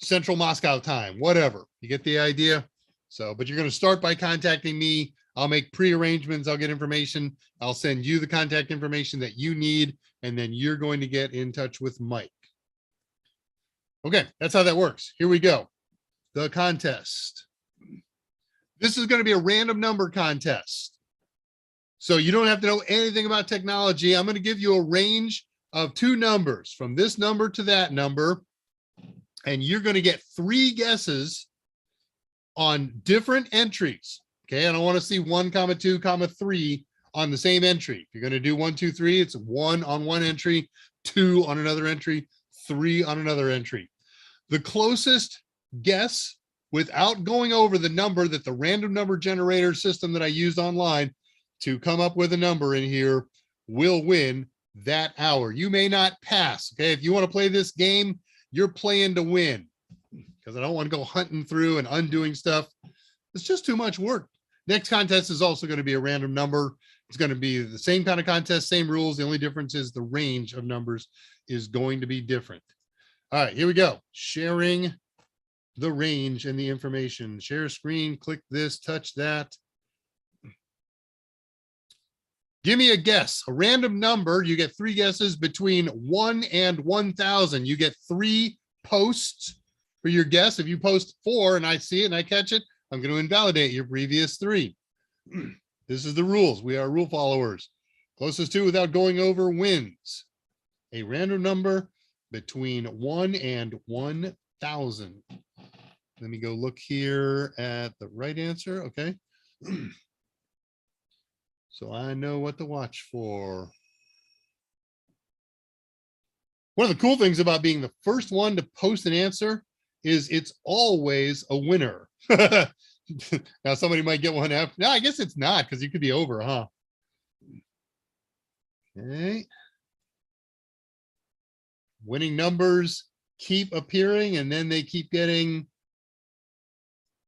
Central Moscow time, whatever. You get the idea? So, but you're going to start by contacting me. I'll make pre-arrangements. I'll get information. I'll send you the contact information that you need, and then you're going to get in touch with Mike. Okay, that's how that works. Here we go. The contest. This is going to be a random number contest. So you don't have to know anything about technology. I'm going to give you a range of 2 numbers, from this number to that number, and you're going to get 3 guesses on different entries. Okay, and I want to see 1, 2, 3 on the same entry. If you're going to do 1, 2, 3, it's 1 on one entry, 2 on another entry, 3 on another entry. The closest guess, without going over the number that the random number generator system that I used online to come up with a number in here, will win that hour. You may not pass. Okay, if you want to play this game, you're playing to win, because I don't want to go hunting through and undoing stuff. It's just too much work. Next contest is also going to be a random number. It's going to be the same kind of contest, same rules. The only difference is the range of numbers is going to be different. All right, here we go. Sharing the range and the information. Share screen, click this, touch that. Give me a guess, a random number. You get 3 guesses between 1 and 1,000. You get 3 posts for your guess. If you post 4 and I see it and I catch it, I'm going to invalidate your previous 3. This is the rules. We are rule followers. Closest to without going over wins. A random number between 1 and 1,000. Let me go look here at the right answer. Okay. So I know what to watch for. One of the cool things about being the first one to post an answer is it's always a winner. Now somebody might get one after. No, I guess it's not, because you could be over, huh? Okay. Winning numbers keep appearing and then they keep getting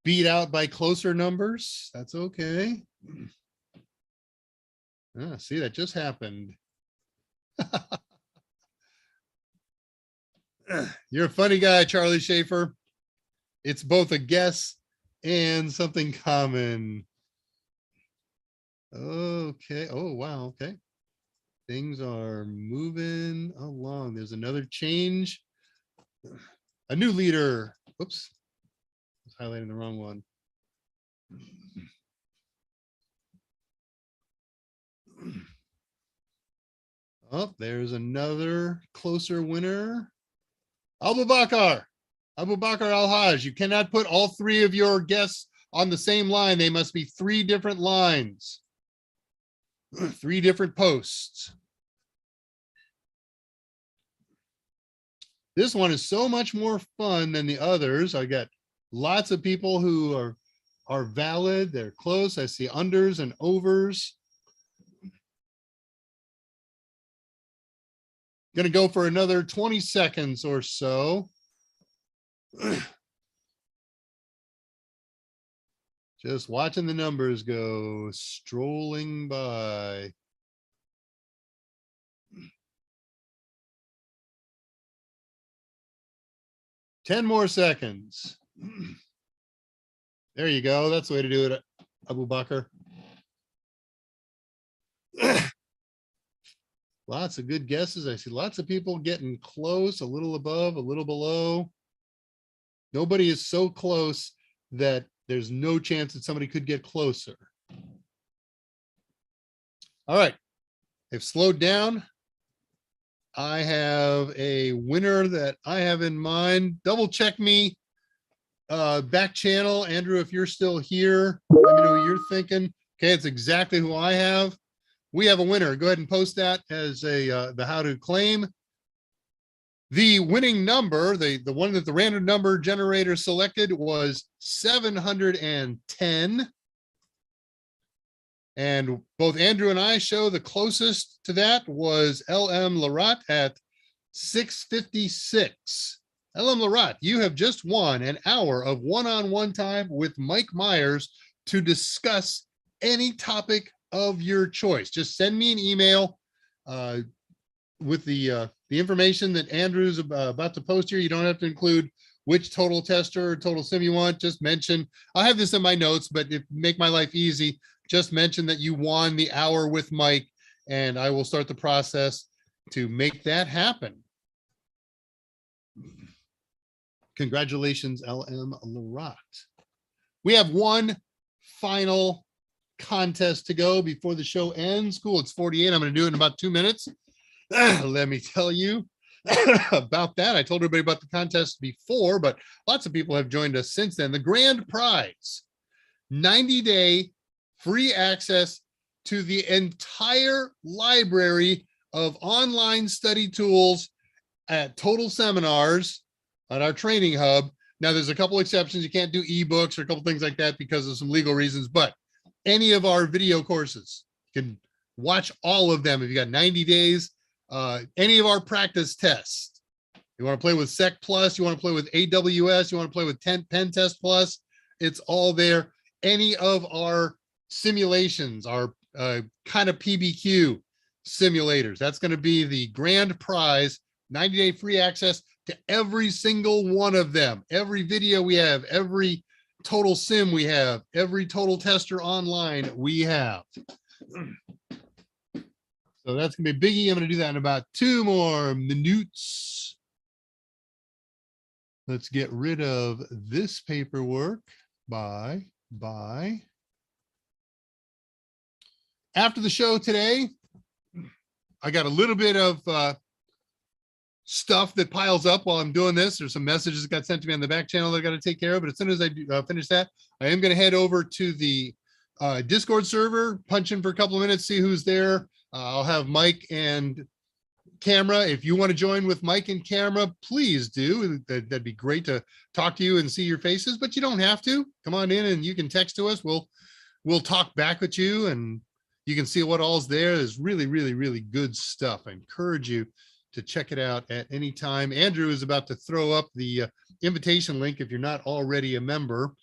beat out by closer numbers. That's okay. See, that just happened. You're a funny guy, Charlie Schaefer. It's both a guess and something common. Okay. Oh, wow. Okay. Things are moving along. There's another change. A new leader. Oops. I was highlighting the wrong one. Oh, there's another closer winner. Abu Bakr Al-Hajj. You cannot put all 3 of your guests on the same line. They must be 3 different lines. 3 different posts. This one is so much more fun than the others. I got lots of people who are valid. They're close. I see unders and overs. Going to go for another 20 seconds or so. Just watching the numbers go strolling by. Ten more seconds. There you go. That's the way to do it, Abu Bakr. Lots of good guesses. I see lots of people getting close, a little above, a little below. Nobody is so close that there's no chance that somebody could get closer. All right. They've slowed down. I have a winner that I have in mind. Double check me. Back channel. Andrew, if you're still here, let me know what you're thinking. Okay, it's exactly who I have. We have a winner. Go ahead and post that as the how to claim. The winning number, the one that the random number generator selected was 710. And both Andrew and I show the closest to that was LM Larat at 656. LM Larat, you have just won an hour of one-on-one time with Mike Myers to discuss any topic of your choice. Just send me an email with the information that Andrew's about to post here. You don't have to include which total tester or total sim you want. Just mention, I have this in my notes, but if make my life easy, just mention that you won the hour with Mike, and I will start the process to make that happen. Congratulations, LM Larat. We have one final contest to go before the show ends. Cool, it's 48. I'm going to do it in about 2 minutes. Let me tell you about that. I told everybody about the contest before, but lots of people have joined us since then. The grand prize, 90-day free access to the entire library of online study tools at Total Seminars on our training hub. Now, there's a couple exceptions. You can't do ebooks or a couple things like that because of some legal reasons, but any of our video courses, you can watch all of them if you got 90 days. Any of our practice tests. You want to play with Sec Plus, you want to play with AWS, you want to play with Pen Test Plus, it's all there. Any of our simulations, our kind of PBQ simulators, that's going to be the grand prize, 90-day free access to every single one of them. Every video we have, every total sim we have, every total tester online we have. So that's gonna be biggie. I'm gonna do that in about 2 more minutes. Let's get rid of this paperwork. Bye. After the show today, I got a little bit of stuff that piles up while I'm doing this. There's some messages that got sent to me on the back channel that I got to take care of. But as soon as I finish that, I am going to head over to the Discord server, punch in for a couple of minutes, see who's there. I'll have Mike and camera. If you want to join with Mike and camera, please do. That'd be great to talk to you and see your faces, but you don't have to. Come on in and you can text to us. We'll talk back with you and you can see what all's there. There's really good stuff. I encourage you to check it out at any time. Andrew is about to throw up the invitation link. If you're not already a member,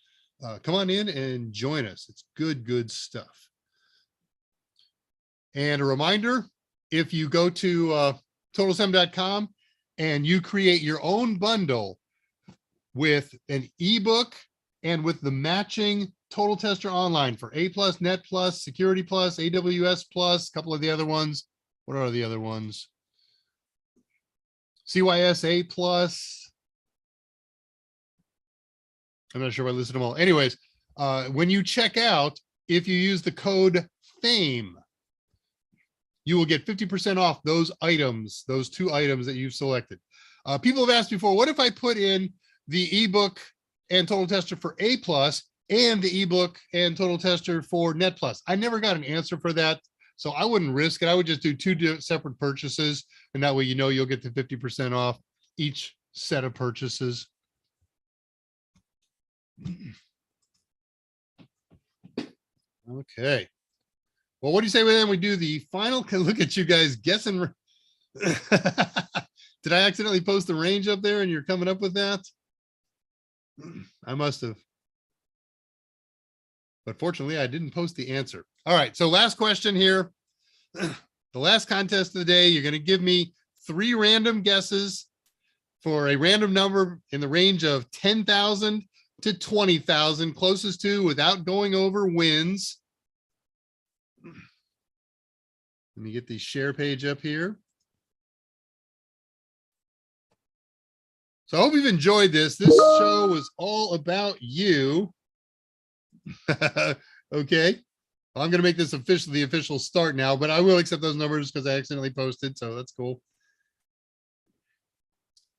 come on in and join us. It's good stuff. And a reminder, if you go to totalsem.com and you create your own bundle with an ebook and with the matching Total Tester Online for A+, Net+, Security+, AWS+, a couple of the other ones. What are the other ones? CYS A+. I'm not sure if I listed them all. Anyways, when you check out, if you use the code FAME, you will get 50% off those items, those 2 items that you've selected. People have asked before, what if I put in the ebook and Total Tester for A+, and the ebook and Total Tester for Net+? I never got an answer for that, so I wouldn't risk it. I would just do 2 separate purchases, and that way you'll get the 50% off each set of purchases. Okay. Well, what do you say when we do the final? Look at you guys guessing. Did I accidentally post the range up there and you're coming up with that? I must have. But fortunately, I didn't post the answer. All right, so last question here. The last contest of the day, you're going to give me 3 random guesses for a random number in the range of 10,000 to 20,000. Closest to without going over wins. Let me get the share page up here. So I hope you've enjoyed this. This show was all about you. Okay. I'm going to make this the official start now, but I will accept those numbers because I accidentally posted. So that's cool.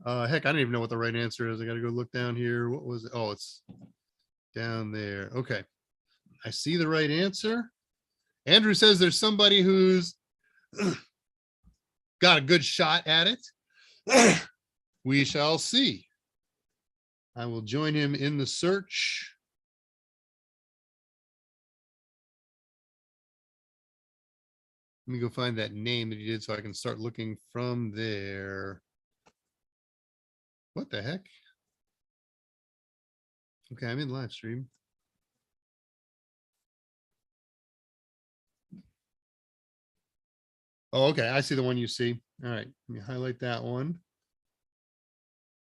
Heck, I don't even know what the right answer is. I got to go look down here. What was it? Oh, it's down there. Okay. I see the right answer. Andrew says there's somebody who's got a good shot at it. We shall see. I will join him in the search. Let me go find that name that he did so I can start looking from there. What the heck? Okay, I'm in live stream. Oh, okay. I see the one you see. All right. Let me highlight that one.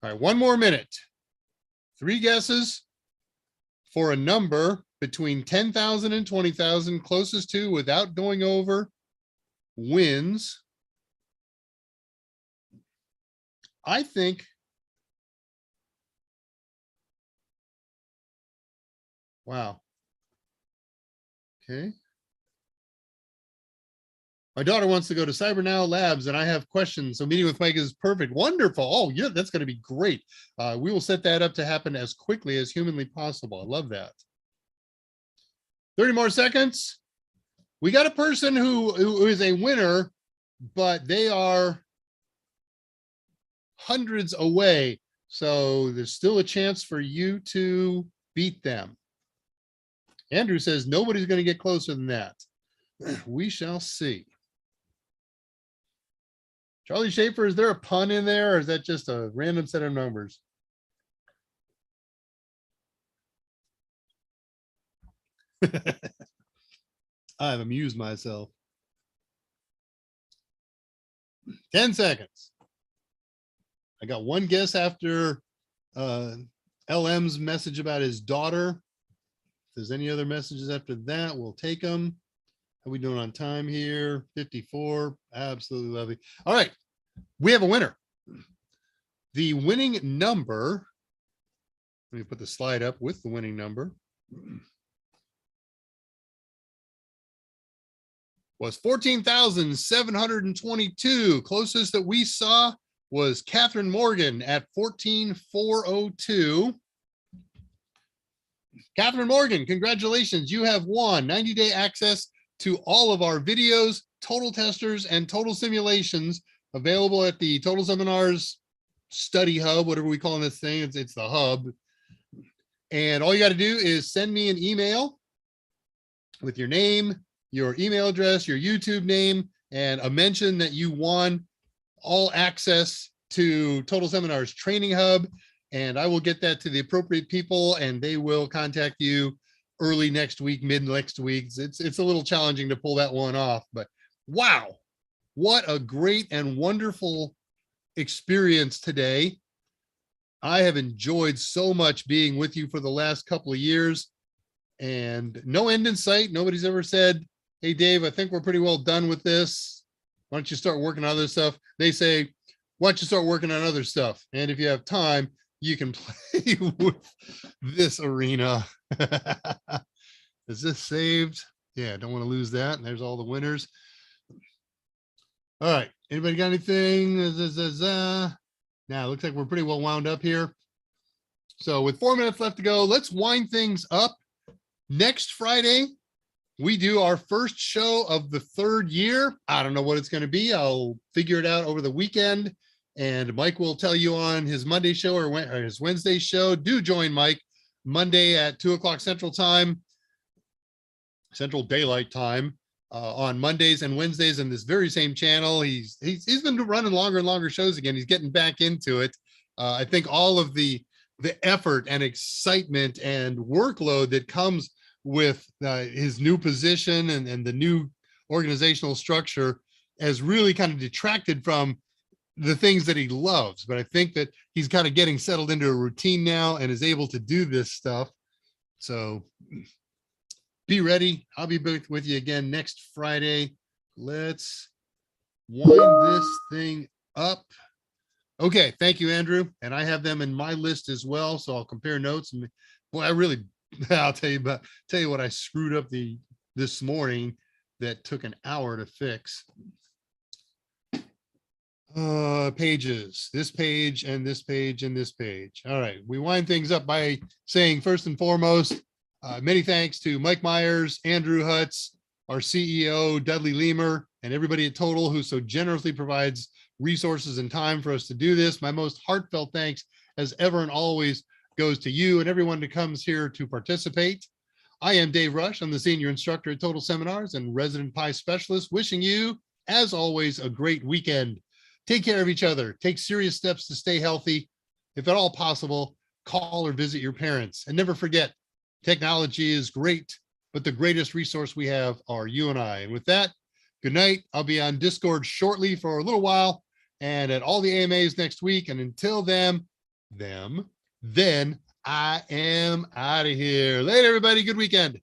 All right. 1 more minute. 3 guesses for a number between 10,000 and 20,000. Closest to without going over wins. I think. Wow. Okay. My daughter wants to go to Cyber Now Labs and I have questions. So meeting with Mike is perfect. Wonderful. Oh, yeah, that's going to be great. We will set that up to happen as quickly as humanly possible. I love that. 30 more seconds. We got a person who is a winner, but they are hundreds away. So there's still a chance for you to beat them. Andrew says nobody's going to get closer than that. We shall see. Charlie Schaefer, is there a pun in there or is that just a random set of numbers? I've amused myself. 10 seconds. I got 1 guess after LM's message about his daughter. If there's any other messages after that, we'll take them. How we doing on time here? 54. Absolutely lovely. All right. We have a winner. The winning number, let me put the slide up with the winning number, was 14,722. Closest that we saw was Catherine Morgan at 14,402. Catherine Morgan, congratulations. You have won 90-day access to all of our videos, total testers, and total simulations available at the Total Seminars Study Hub, whatever we call this thing. It's the hub. And all you got to do is send me an email with your name, your email address, your YouTube name, and a mention that you won all access to Total Seminars Training Hub. And I will get that to the appropriate people and they will contact you early next week, mid next week. It's a little challenging to pull that one off, but wow, what a great and wonderful experience today. I have enjoyed so much being with you for the last couple of years and no end in sight. Nobody's ever said, hey, Dave, I think we're pretty well done with this. Why don't you start working on other stuff? They say, why don't you start working on other stuff? And if you have time, you can play with this arena. Is this saved? Yeah, don't want to lose that. And there's all the winners. All right. Anybody got anything? Now, it looks like we're pretty well wound up here. So with 4 minutes left to go, let's wind things up. Next Friday, we do our first show of the third year. I don't know what it's going to be. I'll figure it out over the weekend. And Mike will tell you on his Monday show or his Wednesday show. Do join Mike Monday at 2:00 Central Time, Central Daylight Time, on Mondays and Wednesdays in this very same channel. He's been running longer and longer shows again. He's getting back into it. I think all of the effort and excitement and workload that comes with his new position and the new organizational structure has really kind of detracted from the things that he loves. But I think that he's kind of getting settled into a routine now and is able to do this stuff. So be ready. I'll be back with you again next Friday. Let's wind this thing up. Okay. Thank you, Andrew. And I have them in my list as well. So I'll compare notes. And boy, I'll tell you what I screwed up this morning that took an hour to fix. Pages, this page and this page and this page. All right, we wind things up by saying first and foremost, many thanks to Mike Myers, Andrew Hutz, our CEO, Dudley Leamer, and everybody at Total who so generously provides resources and time for us to do this. My most heartfelt thanks as ever and always goes to you and everyone that comes here to participate. I am Dave Rush. I'm the senior instructor at Total Seminars and resident PI specialist, wishing you, as always, a great weekend. Take care of each other. Take serious steps to stay healthy. If at all possible, call or visit your parents. And never forget, technology is great, but the greatest resource we have are you and I. And with that, good night. I'll be on Discord shortly for a little while and at all the AMAs next week. And until then I am out of here. Later, everybody. Good weekend.